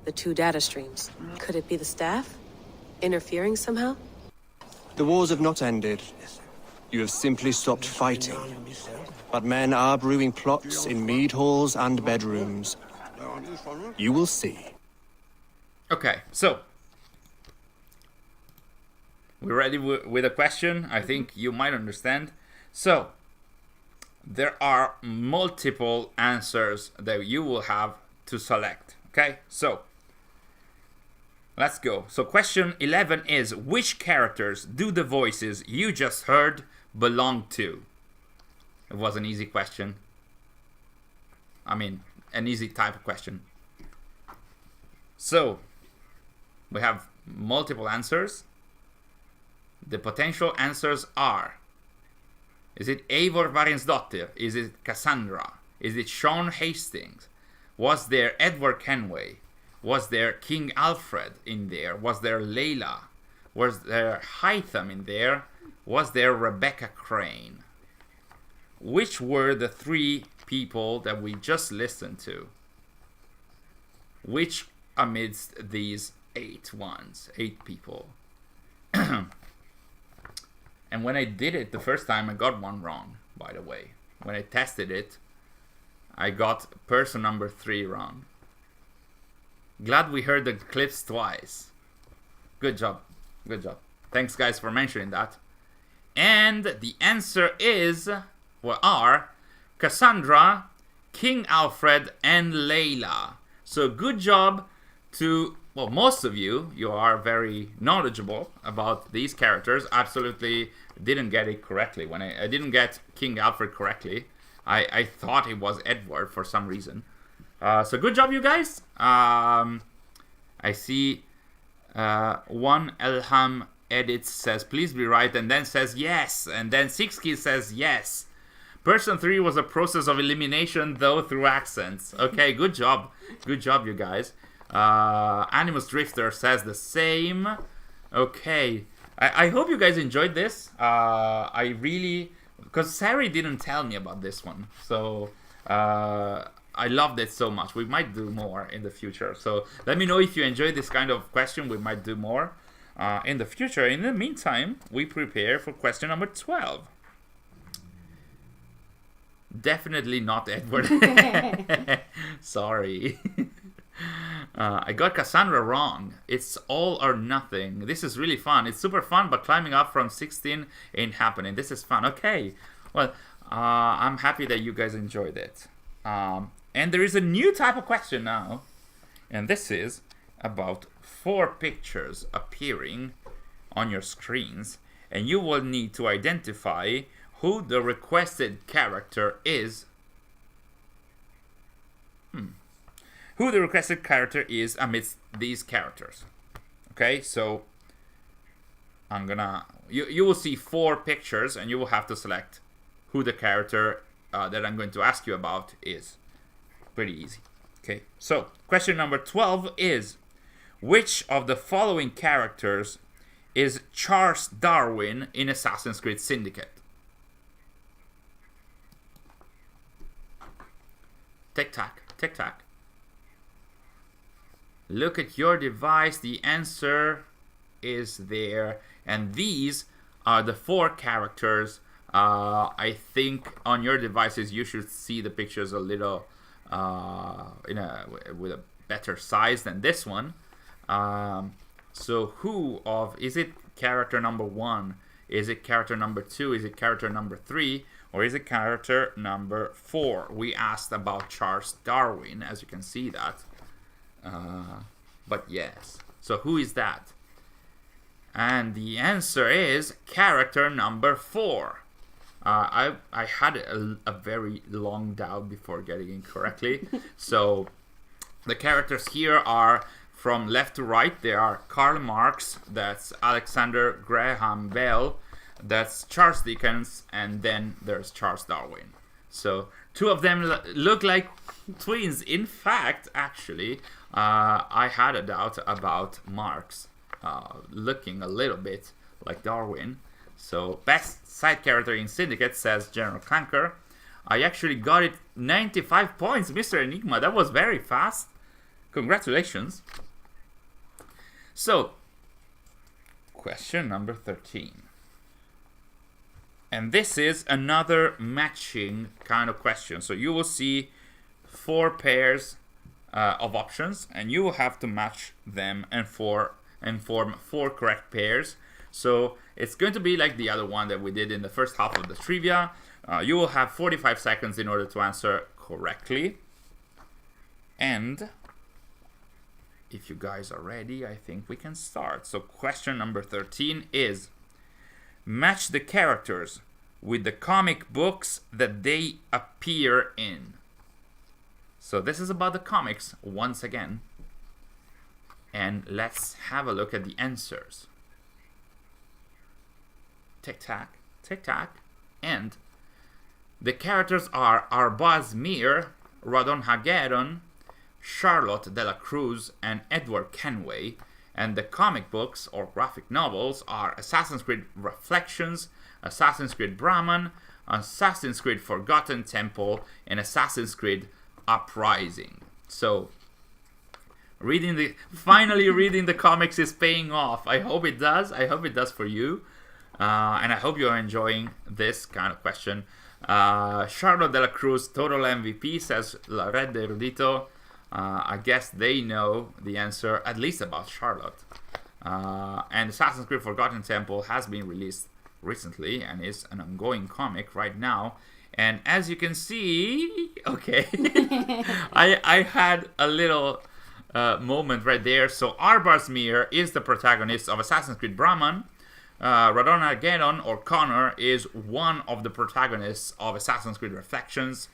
F: The 2 data streams. Could it be the staff? Interfering somehow?
G: The wars have not ended. You have simply stopped fighting. But men are brewing plots in mead halls and bedrooms. You will see.
A: Okay, so... We're ready with a question. I think you might understand. So... There are multiple answers that you will have to select. Okay, so let's go. So question 11 is, which characters do the voices you just heard belong to? It was an easy question. I mean, an easy type of question. So we have multiple answers. The potential answers are: is it Eivor Varinsdottir? Is it Cassandra? Is it Sean Hastings? Was there Edward Kenway? Was there King Alfred in there? Was there Layla? Was there Hytham in there? Was there Rebecca Crane? Which were the 3 people that we just listened to? Which amidst these 8 people? And when I did it the first time, I got one wrong, by the way. When I tested it, I got person number 3 wrong. Glad we heard the clips twice. Good job. Good job. Thanks, guys, for mentioning that. And the answer is, well, are Cassandra, King Alfred, and Layla. So good job to... Well, most of you are very knowledgeable about these characters. Absolutely didn't get it correctly. When I didn't get King Alfred correctly. I thought it was Edward for some reason. So good job, you guys. I see one Elham edits says, please be right, and then says yes. And then Sixkey says yes. Person 3 was a process of elimination, though, through accents. Okay, good job. Good job, you guys. Animus Drifter says the same. Okay, I hope you guys enjoyed this. I really, because Sary didn't tell me about this one, so I loved it so much. We might do more in the future, so let me know if you enjoyed this kind of question. We might do more in the future. In the meantime, we prepare for question number 12. Definitely not Edward. Sorry. I got Cassandra wrong. It's all or nothing. This is really fun. It's super fun, but climbing up from 16 ain't happening. This is fun. Okay. Well, I'm happy that you guys enjoyed it. And there is a new type of question now. And this is about 4 pictures appearing on your screens. And you will need to identify who the requested character is. Who the requested character is amidst these characters. Okay, so I'm gonna... You will see 4 pictures and you will have to select who the character that I'm going to ask you about is. Pretty easy. Okay, so question number 12 is, which of the following characters is Charles Darwin in Assassin's Creed Syndicate? Tick tack, tick tack. Look at your device. The answer is there. And these are the 4 characters. I think on your devices you should see the pictures a little with a better size than this one. So is it character number 1? Is it character number 2? Is it character number 3? Or is it character number 4? We asked about Charles Darwin, as you can see that. But yes. So who is that? And the answer is character number 4. I had a very long doubt before getting it correctly. So the characters here are from left to right. They are Karl Marx, that's Alexander Graham Bell, that's Charles Dickens, and then there's Charles Darwin. So 2 of them look like twins. In fact, actually, I had a doubt about Marx looking a little bit like Darwin. So best side character in Syndicate, says General Clanker. I actually got it 95 points, Mr. Enigma. That was very fast. Congratulations. So, question number 13. And this is another matching kind of question. So you will see 4 pairs of options, and you will have to match them and form 4 correct pairs. So it's going to be like the other one that we did in the first half of the trivia. You will have 45 seconds in order to answer correctly. And if you guys are ready, I think we can start. So question number 13 is: match the characters with the comic books that they appear in. So this is about the comics once again. And let's have a look at the answers. Tick tack, tick tack. And the characters are Arbaz Mir, Radon Hagedon, Charlotte de la Cruz, and Edward Kenway. And the comic books or graphic novels are Assassin's Creed Reflections, Assassin's Creed Brahman, Assassin's Creed Forgotten Temple, and Assassin's Creed Uprising. So finally reading the comics is paying off. I hope it does. I hope it does for you. And I hope you're enjoying this kind of question. Charlotte de la Cruz, total MVP, says La Red de Erudito. I guess they know the answer, at least about Charlotte. And Assassin's Creed Forgotten Temple has been released recently and is an ongoing comic right now. And as you can see, okay, I had a little moment right there. So Arbaz Mir is the protagonist of Assassin's Creed Brahman. Radon Hagedon, or Connor, is one of the protagonists of Assassin's Creed Reflections.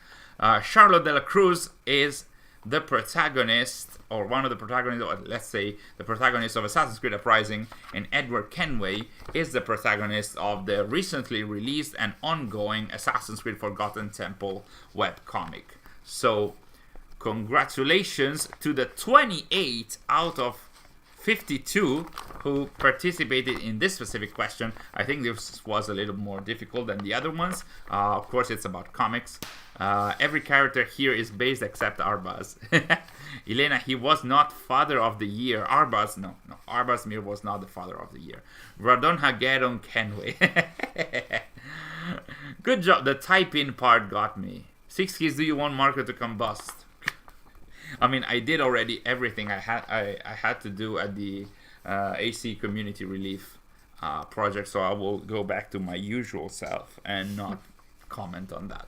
A: Charlotte de la Cruz is the protagonist, or one of the protagonists, or let's say the protagonist of Assassin's Creed Uprising, and Edward Kenway is the protagonist of the recently released and ongoing Assassin's Creed Forgotten Temple webcomic. So, congratulations to the 28 out of 52 who participated in this specific question. I think this was a little more difficult than the other ones. Of course, it's about comics. Every character here is based except Arbaz. Elena, he was not Father of the Year. Arbaz, no. Arbaz Mir was not the Father of the Year. Radon Hagedon Kenway. Good job. The type-in part got me. 6 keys, do you want Marco to combust? I mean, I did already everything I had to do at the AC Community Relief project, so I will go back to my usual self and not comment on that.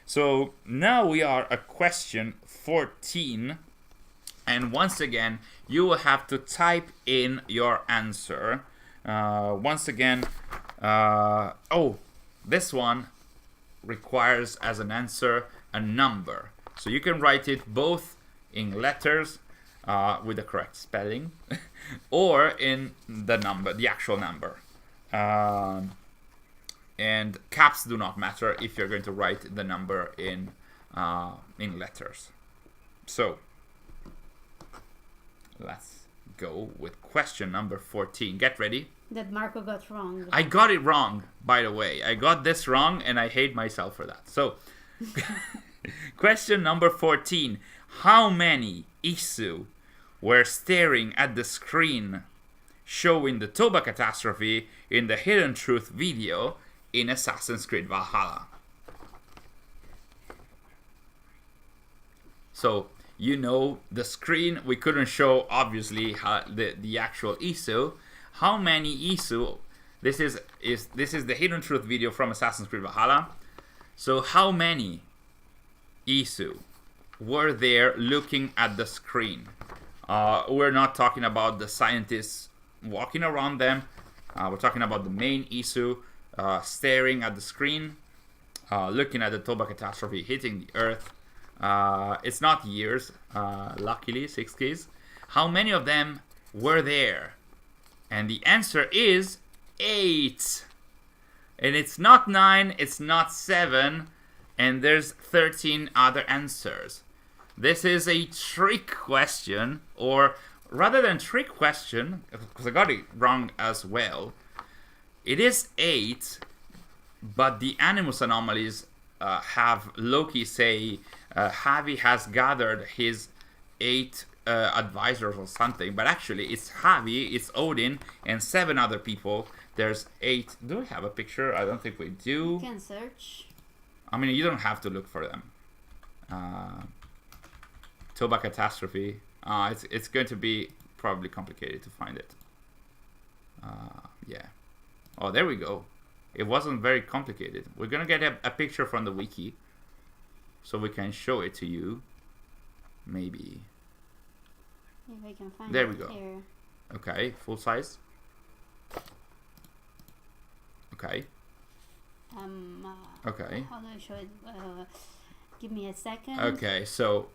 A: So now we are at question 14, and once again you will have to type in your answer. Once again, this one requires as an answer a number, so you can write it both in letters with the correct spelling or in the number, the actual number. And caps do not matter if you're going to write the number in letters. So let's go with question number 14. Get ready.
B: That Marco got wrong.
A: I got it wrong, by the way. I got this wrong and I hate myself for that. So Question number 14. How many Isu were staring at the screen showing the Toba catastrophe in the Hidden Truth video in Assassin's Creed Valhalla? So, you know, the screen, we couldn't show, obviously, the actual Isu. How many Isu, this is the Hidden Truth video from Assassin's Creed Valhalla. So, how many Isu were there looking at the screen? We're not talking about the scientists walking around them. We're talking about the main Isu staring at the screen, looking at the Toba catastrophe hitting the earth. It's not years, luckily, 6 keys. How many of them were there? And the answer is 8. And it's not 9, it's not 7, and there's 13 other answers. This is a trick question, or rather than trick question, because I got it wrong as well. It is 8, but the Animus anomalies have Loki say Javi has gathered his 8 advisors or something, but actually it's Javi, it's Odin, and 7 other people. There's 8. Do we have a picture? I don't think we do.
B: You can search.
A: I mean, you don't have to look for them. Toba catastrophe. It's going to be probably complicated to find it. Yeah. Oh, there we go. It wasn't very complicated. We're gonna get a picture from the wiki, so we can show it to you. Maybe.
B: If I can find
A: There
B: it
A: we go.
B: here.
A: Okay, full size. Okay. Okay.
B: How do I show it? Give me a second.
A: Okay, so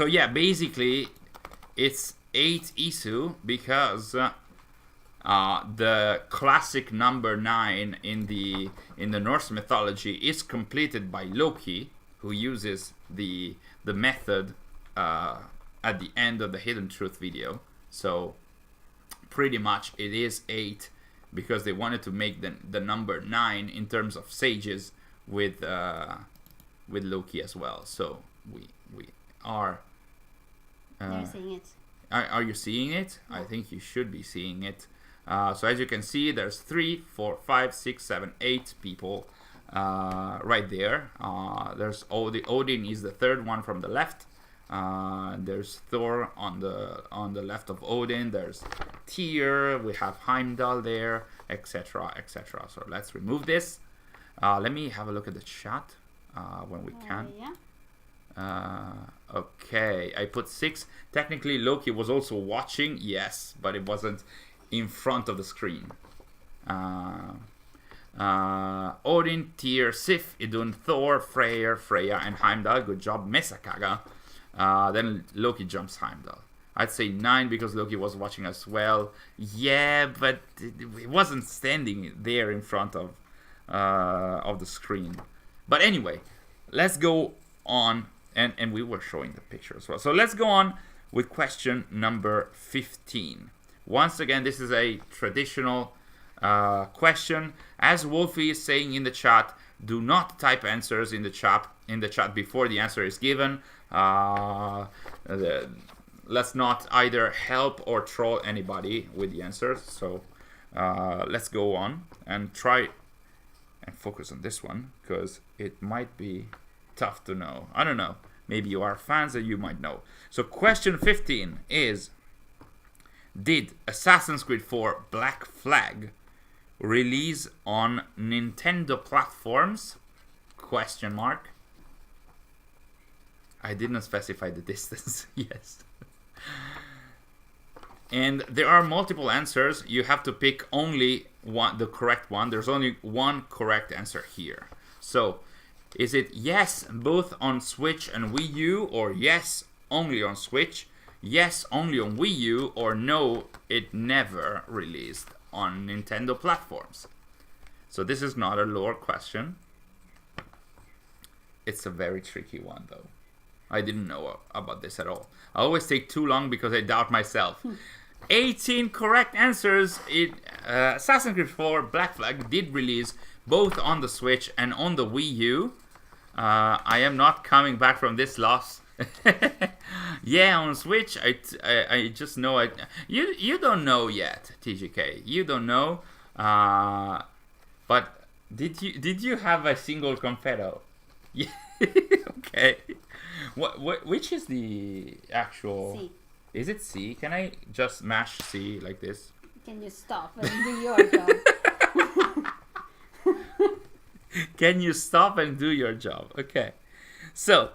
A: yeah, basically it's 8 Isu because the classic number 9 in the Norse mythology is completed by Loki, who uses the method at the end of the Hidden Truth video. So pretty much it is 8 because they wanted to make the number 9 in terms of sages with Loki as well. So we are.
B: You're seeing it.
A: Are you seeing it? I think you should be seeing it. So as you can see, there's 3, 4, 5, 6, 7, 8 people right there. There's Odin is the third one from the left. There's Thor on the left of Odin. There's Tyr. We have Heimdall there, etc., etc. So let's remove this. Let me have a look at the chat when we can.
B: Yeah.
A: Okay, I put 6. Technically, Loki was also watching, yes, but it wasn't in front of the screen. Odin, Tyr, Sif, Idun, Thor, Freyr, Freya, and Heimdall. Good job, Mesakaga. Then Loki jumps Heimdall. I'd say 9 because Loki was watching as well. Yeah, but it wasn't standing there in front of the screen. But anyway, let's go on. And we were showing the picture as well. So let's go on with question number 15. Once again, this is a traditional question. As Wolfie is saying in the chat, do not type answers in the chat before the answer is given. Let's not either help or troll anybody with the answers. So let's go on and try and focus on this one because it might be tough to know. I don't know. Maybe you are fans and you might know. So question 15 is: did Assassin's Creed 4 Black Flag release on Nintendo platforms? Question mark. I didn't specify the distance. Yes. And there are multiple answers. You have to pick only one, the correct one. There's only one correct answer here. So is it yes, both on Switch and Wii U, or yes, only on Switch, yes, only on Wii U, or no, it never released on Nintendo platforms? So this is not a lore question. It's a very tricky one, though. I didn't know about this at all. I always take too long because I doubt myself. 18 correct answers. Assassin's Creed 4 Black Flag did release both on the Switch and on the Wii U. I am not coming back from this loss. Yeah, on Switch, I just know you don't know yet, TGK. You don't know. But did you have a single confetto? Yeah. Okay. Which is the actual?
B: C.
A: Is it C? Can I just mash C like this?
B: Can you stop and do your job?
A: Can you stop and do your job? Okay. So,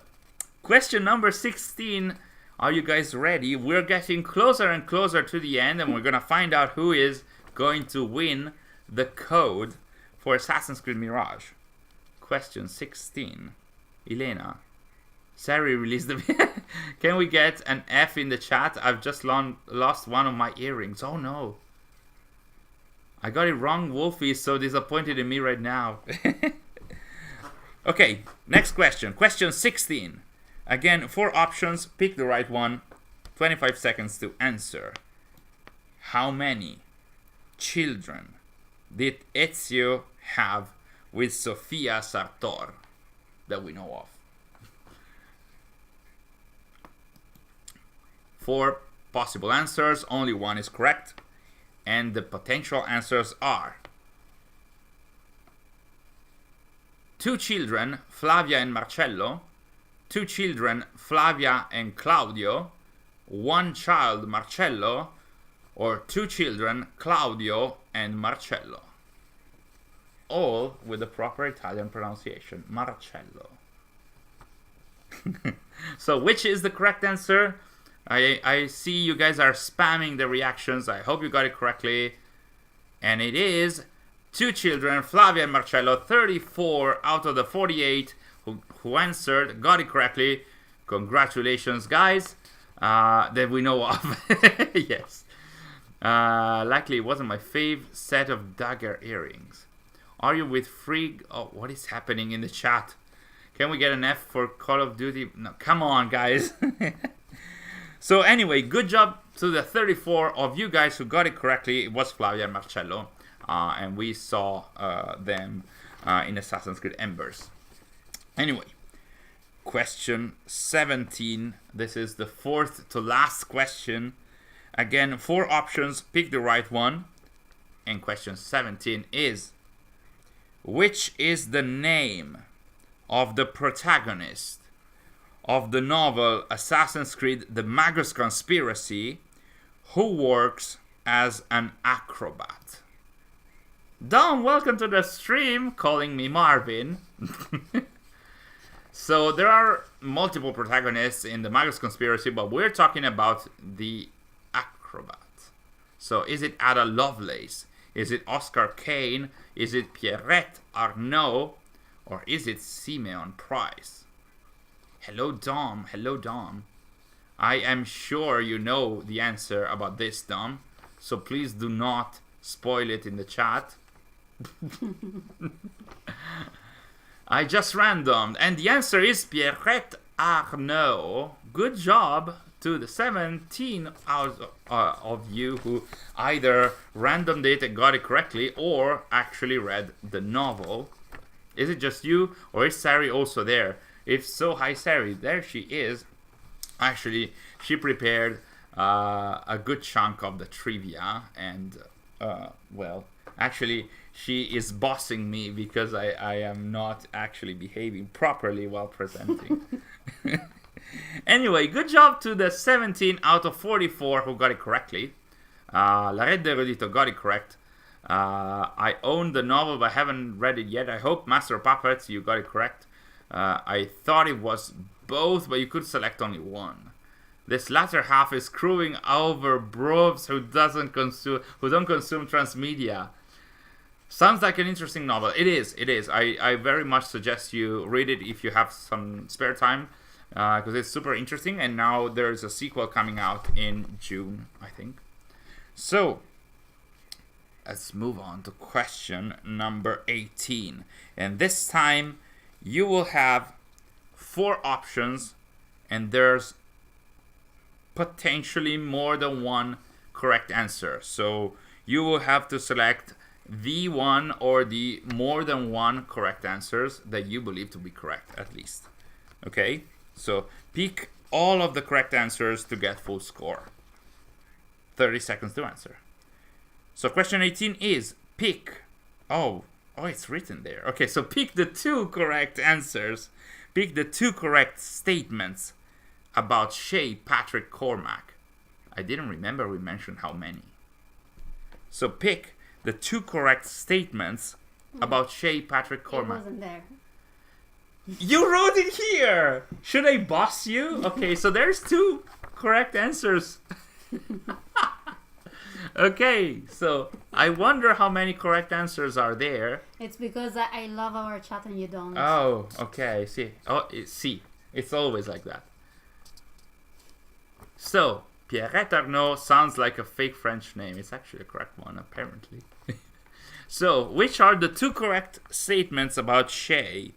A: question number 16. Are you guys ready? We're getting closer and closer to the end, and we're gonna find out who is going to win the code for Assassin's Creed Mirage. Question 16. Elena. Sary released the... Can we get an F in the chat? I've just lost one of my earrings. Oh no. I got it wrong. Wolfie is so disappointed in me right now. Okay, next question. Question 16. Again, 4 options. Pick the right one. 25 seconds to answer. How many children did Ezio have with Sofia Sartor that we know of? 4 possible answers, only one is correct, and the potential answers are 2 children, Flavia and Marcello, 2 children, Flavia and Claudio, 1 child, Marcello, or 2 children, Claudio and Marcello. All with the proper Italian pronunciation, Marcello. So which is the correct answer? I see you guys are spamming the reactions. I hope you got it correctly. And it is 2 children, Flavia and Marcello. 34 out of the 48 who answered got it correctly. Congratulations, guys. That we know of. Yes. Likely it wasn't my fave set of dagger earrings. Are you with Frig? Oh, what is happening in the chat? Can we get an F for Call of Duty? No, come on, guys. So anyway, good job to the 34 of you guys who got it correctly. It was Flavia and Marcello. And we saw them in Assassin's Creed Embers. Anyway, question 17. This is the 4th to last question. Again, 4 options. Pick the right one. And question 17 is, which is the name of the protagonist of the novel Assassin's Creed The Markuz Conspiracy, who works as an acrobat? Dom, welcome to the stream, calling me Marvin. So there are multiple protagonists in The Markuz Conspiracy, but we're talking about the acrobat. So is it Ada Lovelace? Is it Oscar Kane? Is it Pierrette Arnaud? Or is it Simeon Price? Hello, Dom. Hello, Dom. I am sure you know the answer about this, Dom. So please do not spoil it in the chat. I just randomed. And the answer is Pierrette Arnaud. Good job to the 17 out of you who either randomed it and got it correctly or actually read the novel. Is it just you, or is Sary also there? If so, hi Sary, there she is. Actually, she prepared a good chunk of the trivia, and well, actually, she is bossing me because I am not actually behaving properly while presenting. Anyway, good job to the 17 out of 44 who got it correctly. La Red de Rodito got it correct. I own the novel but haven't read it yet. I hope Master of Puppets, you got it correct. I thought it was both, but you could select only one. This latter half is screwing over bros who don't consume transmedia. Sounds like an interesting novel. It is. I very much suggest you read it if you have some spare time, because it's super interesting. And now there's a sequel coming out in June, I think. So let's move on to question number 18. And this time you will have 4 options, and there's potentially more than one correct answer. So you will have to select the one or the more than one correct answers that you believe to be correct, at least. Okay? So pick all of the correct answers to get full score. 30 seconds to answer. So question 18 is pick. Oh, it's written there. Okay, so pick the 2 correct answers. Pick the 2 correct statements about Shay Patrick Cormac. I didn't remember we mentioned how many. So pick the 2 correct statements about Shay Patrick Cormac.
B: It wasn't there.
A: You wrote it here! Should I boss you? Okay, so there's 2 correct answers. Okay, so I wonder how many correct answers are there.
B: It's because I love our chat and you don't.
A: Oh, okay, see. See. It's always like that. So, Pierrette Arnaud sounds like a fake French name. It's actually a correct one, apparently. So, which are the 2 correct statements about Shay?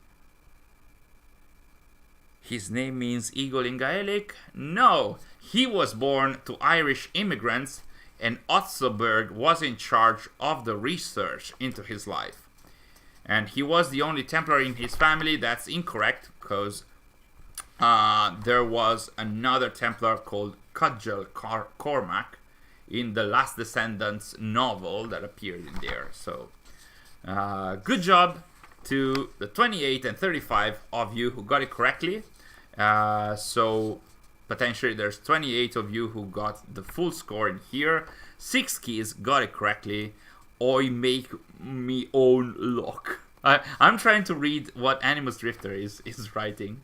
A: His name means eagle in Gaelic? No, he was born to Irish immigrants, and Otzelberg was in charge of the research into his life. And he was the only Templar in his family. That's incorrect, because there was another Templar called Cudgel Cormac in the Last Descendants novel that appeared in there. So, good job to the 28 and 35 of you who got it correctly. So, potentially there's 28 of you who got the full score in here. 6 keys got it correctly. I make me own luck. I'm trying to read what Animus Drifter is writing.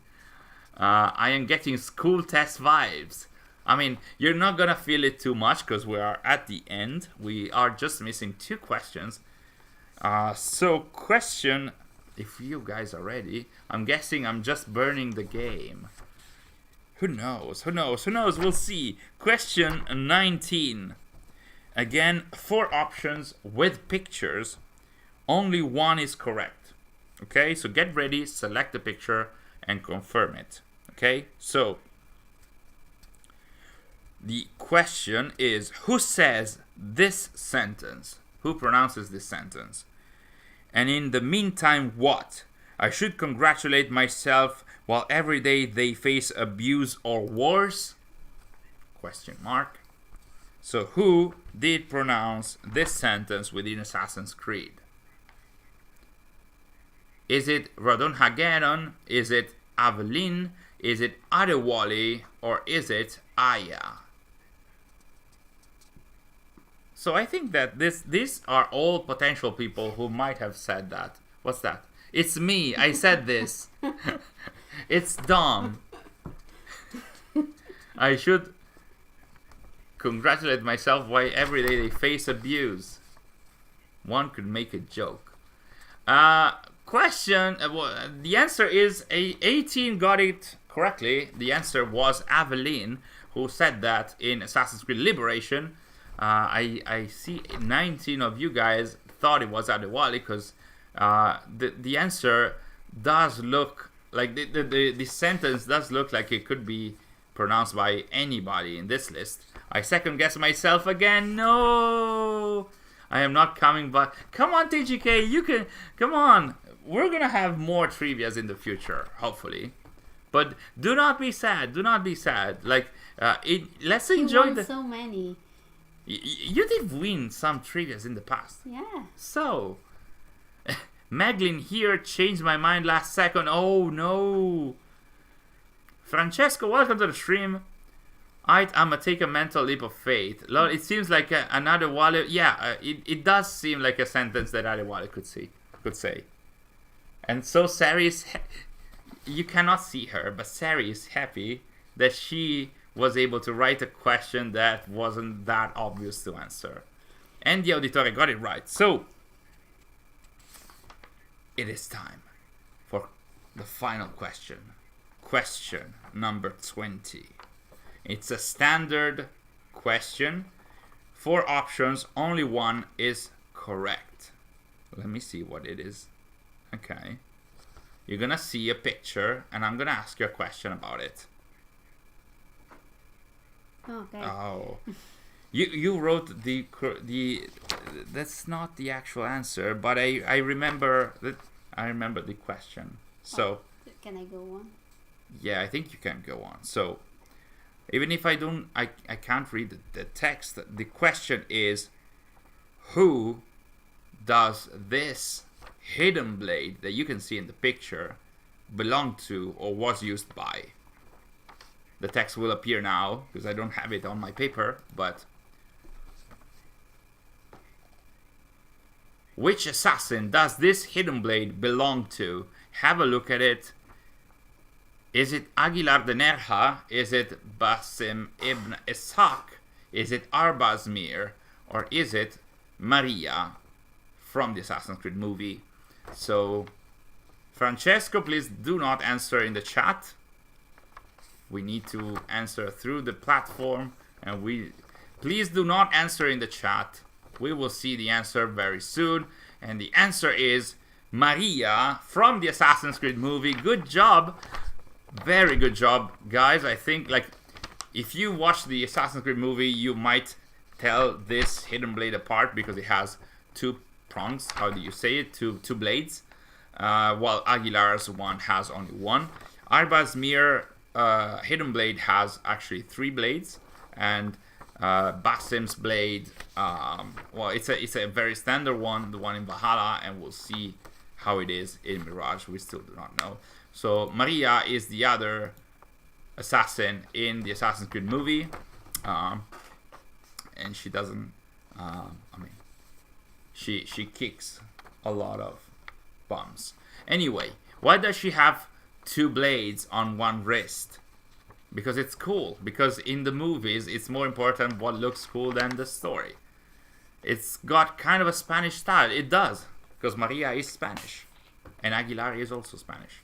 A: I am getting school test vibes. I mean, you're not gonna feel it too much because we are at the end. We are just missing 2 questions. So question, if you guys are ready, I'm guessing I'm just burning the game. Who knows? We'll see. Question 19. Again, 4 options with pictures. Only 1 is correct. Okay, so get ready, select the picture, and confirm it. Okay, so the question is, who says this sentence? Who pronounces this sentence? And in the meantime, what? I should congratulate myself while every day they face abuse or worse? Question mark. So who did pronounce this sentence within Assassin's Creed? Is it Radon Hageron? Is it Aveline? Is it Adewale? Or is it Aya? So I think that these are all potential people who might have said that. What's that? It's me. I said this. It's Dom. I should congratulate myself why every day they face abuse. One could make a joke. Question. The answer is 18 got it correctly. The answer was Aveline, who said that in Assassin's Creed Liberation. I see 19 of you guys thought it was Adewale because the answer does look like the sentence does look like it could be pronounced by anybody in this list. I second guess myself again. No, I am not coming back. Come on, TGK, you can. Come on, we're gonna have more trivias in the future, hopefully. But do not be sad. Do not be sad. Like, let's enjoy
B: won so many.
A: You did win some trivias in the past.
B: Yeah.
A: So, Meglin here changed my mind last second. Oh no. Francesco, welcome to the stream. I'ma take a mental leap of faith. Lord, it seems like another Wale. Yeah, it does seem like a sentence that Adewale could say. And so Sary is. You cannot see her, but Sary is happy that she was able to write a question that wasn't that obvious to answer. And the Auditore got it right. So, it is time for the final question. Question number 20. It's a standard question. 4 options, only 1 is correct. Let me see what it is. Okay. You're gonna see a picture, and I'm gonna ask you a question about it.
B: Okay.
A: Oh, you wrote the that's not the actual answer, but I remember that. I remember the question. So
B: Can I go on?
A: yeah, I think you can go on. So even if I can't read the text. The question is, who does this hidden blade that you can see in the picture belong to or was used by? The text will appear now because I don't have it on my paper, but which assassin does this hidden blade belong to? Have a look at it. Is it Aguilar de Nerja? Is it Basim ibn Ishaq? Is it Arbazmir? Or is it Maria from the Assassin's Creed movie? So, Francesco, please do not answer in the chat. We need to answer through the platform, and please do not answer in the chat. We will see the answer very soon, and the answer is Maria from the Assassin's Creed movie. Good job. Very good job, guys. I think, like, if you watch the Assassin's Creed movie, you might tell this hidden blade apart because it has two prongs. How do you say it? Two blades. While Aguilar's one has only one. Arbazmir hidden blade has actually 3 blades, and Basim's blade, well, it's a very standard one, the one in Valhalla, and we'll see how it is in Mirage. We still do not know. So Maria is the other assassin in the Assassin's Creed movie, and she doesn't. I mean, she kicks a lot of bums. Anyway, why does she have 2 blades on one wrist? Because it's cool. Because in the movies, it's more important what looks cool than the story. It's got kind of a Spanish style. It does, because Maria is Spanish, and Aguilar is also Spanish.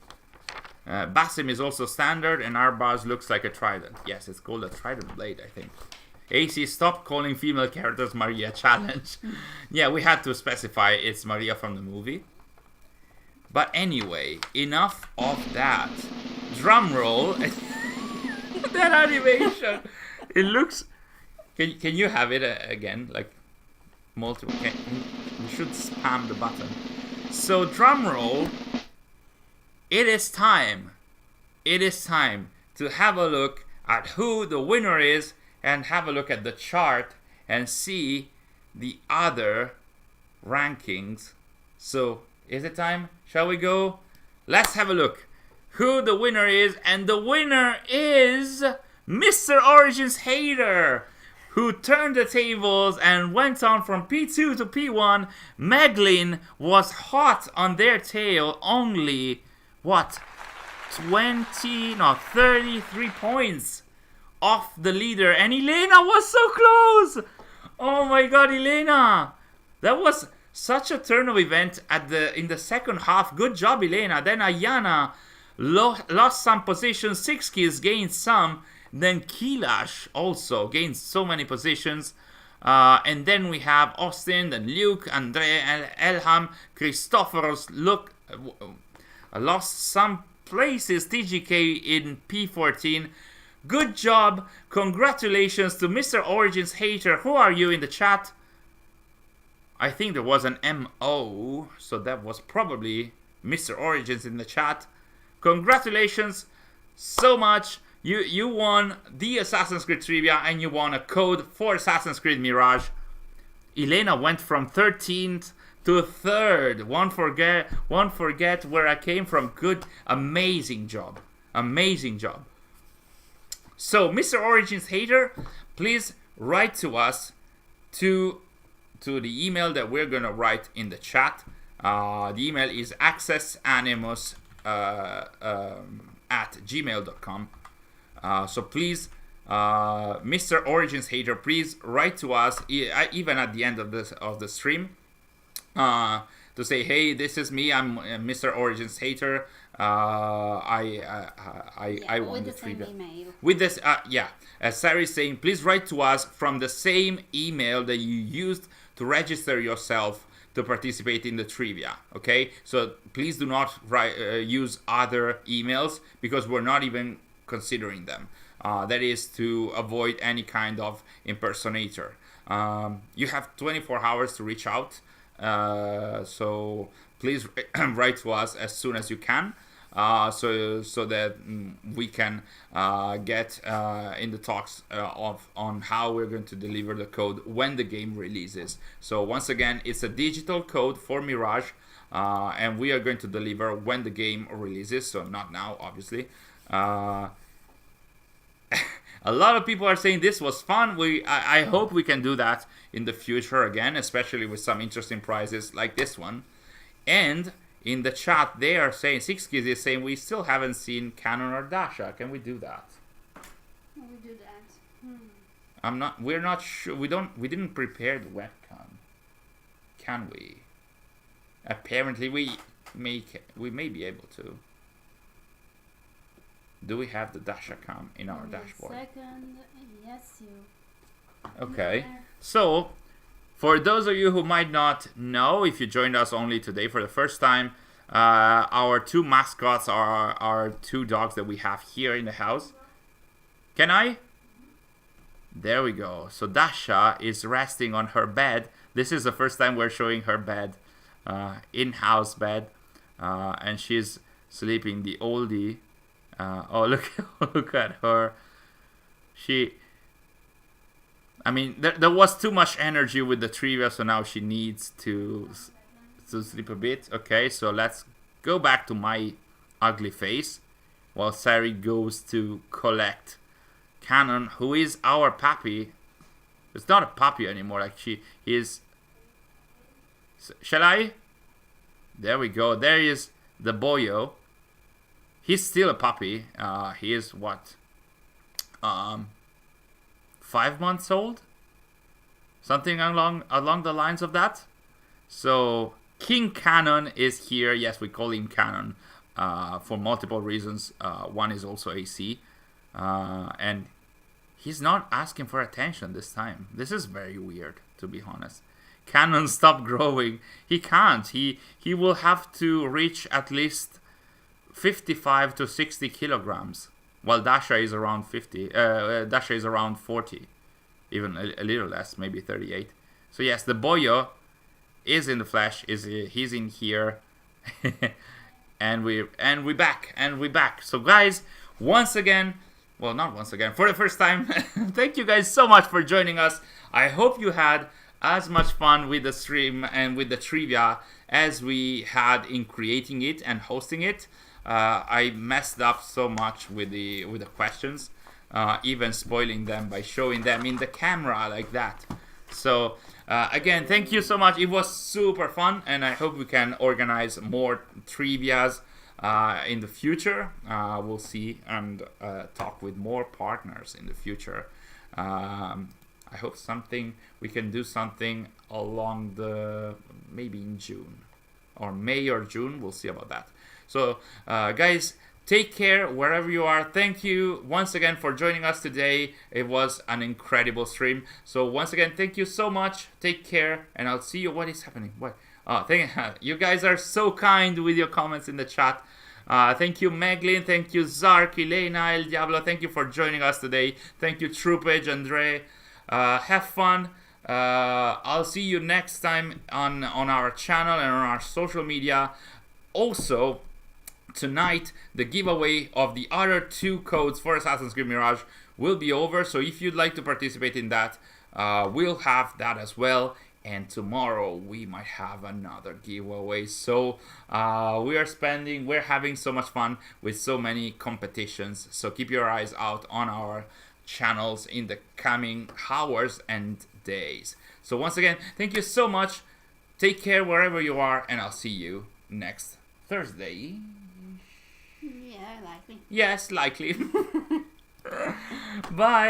A: Basim is also standard, and Arbaz looks like a trident. Yes, it's called a trident blade, I think. AC, stop calling female characters Maria challenge. Yeah, we had to specify it's Maria from the movie. But anyway, enough of that. Drum roll. That animation. It looks... Can you have it again? Like, multiple... We should spam the button. So, drum roll. It is time. It is time to have a look at who the winner is and have a look at the chart and see the other rankings. So, is it time? Shall we go? Let's have a look who the winner is, and the winner is Mr. Origins Hater, who turned the tables and went on from P2 to P1. Meglin was hot on their tail, only, what, 33 points off the leader, and Elena was so close. Oh my god, Elena, that was such a turn of event in the second half. Good job, Elena. Then Ayana lost some positions, 6 kills, gained some. Then Kilash also gained so many positions. And then we have Austin, then Luke, Andre, Elham, Christopheros, lost some places, TGK in P14. Good job. Congratulations to Mr. Origins Hater. Who are you in the chat? I think there was an MO, so that was probably Mr. Origins in the chat. Congratulations so much. You won the Assassin's Creed Trivia, and you won a code for Assassin's Creed Mirage. Elena went from 13th to 3rd. Won't forget where I came from. Good, amazing job. Amazing job. So, Mr. Origins Hater, please write to us to the email that we're gonna write in the chat. The email is accessanimus at gmail.com. So please, Mr. Origins Hater, please write to us even at the end of the stream to say, hey, this is me. I'm Mr. Origins Hater. I want the trivia. With this, as Sary is saying, please write to us from the same email that you used to register yourself to participate in the trivia. Okay, so please do not use other emails because we're not even considering them. That is to avoid any kind of impersonator. You have 24 hours to reach out, so please write to us as soon as you can, so that we can get in the talks on how we're going to deliver the code when the game releases. So once again, it's a digital code for Mirage, and we are going to deliver when the game releases, so not now, obviously. A lot of people are saying this was fun. I hope we can do that in the future again, especially with some interesting prizes like this one. And in the chat, they are saying, 6Kids is saying, we still haven't seen Canon or Dasha. Can we do that?
B: Can we do that?
A: We're not sure. We didn't prepare the webcam. Can we? Apparently we may be able to. Do we have the Dasha cam in our dashboard?
B: Second, yes, you.
A: Okay.
B: Yeah.
A: So, for those of you who might not know, if you joined us only today for the first time, our two mascots are our two dogs that we have here in the house. Can I? There we go. So Dasha is resting on her bed. This is the first time we're showing her bed, in-house bed, and she's sleeping the oldie. Oh, look at her. I mean, there was too much energy with the trivia, so now she needs to sleep a bit. Okay, so let's go back to my ugly face while Sary goes to collect Canon, who is our puppy. It's not a puppy anymore, like he is. Shall I? There we go. There is the boyo. He's still a puppy. He is what? 5 months old? Something along the lines of that. So King Canon is here. Yes, we call him Canon for multiple reasons. One is also AC. And he's not asking for attention this time. This is very weird, to be honest. Canon stopped growing. He can't. He will have to reach at least 55 to 60 kilograms, while Dasha is around 50. Dasha is around 40, even a little less, maybe 38. So yes, the boyo is in the flesh. He's in here, and we back. So guys, once again, well, not once again, for the first time, thank you guys so much for joining us. I hope you had as much fun with the stream and with the trivia as we had in creating it and hosting it. I messed up so much with the questions, even spoiling them by showing them in the camera like that. So again, thank you so much. It was super fun, and I hope we can organize more trivias in the future. We'll see and talk with more partners in the future. I hope we can do something along maybe in June or May or June. We'll see about that. So guys, take care wherever you are. Thank you once again for joining us today. It was an incredible stream. So once again, thank you so much. Take care, and I'll see you. What is happening? What? You guys are so kind with your comments in the chat. Thank you, Meglin. Thank you, Zark, Elena, El Diablo. Thank you for joining us today. Thank you, Troopage, Andre. Have fun. I'll see you next time on our channel and on our social media. Also, tonight, the giveaway of the other 2 codes for Assassin's Creed Mirage will be over. So if you'd like to participate in that, we'll have that as well. And tomorrow we might have another giveaway. So we're having so much fun with so many competitions. So keep your eyes out on our channels in the coming hours and days. So once again, thank you so much. Take care wherever you are, and I'll see you next Thursday.
B: Yeah, likely.
A: Yes, likely. Bye.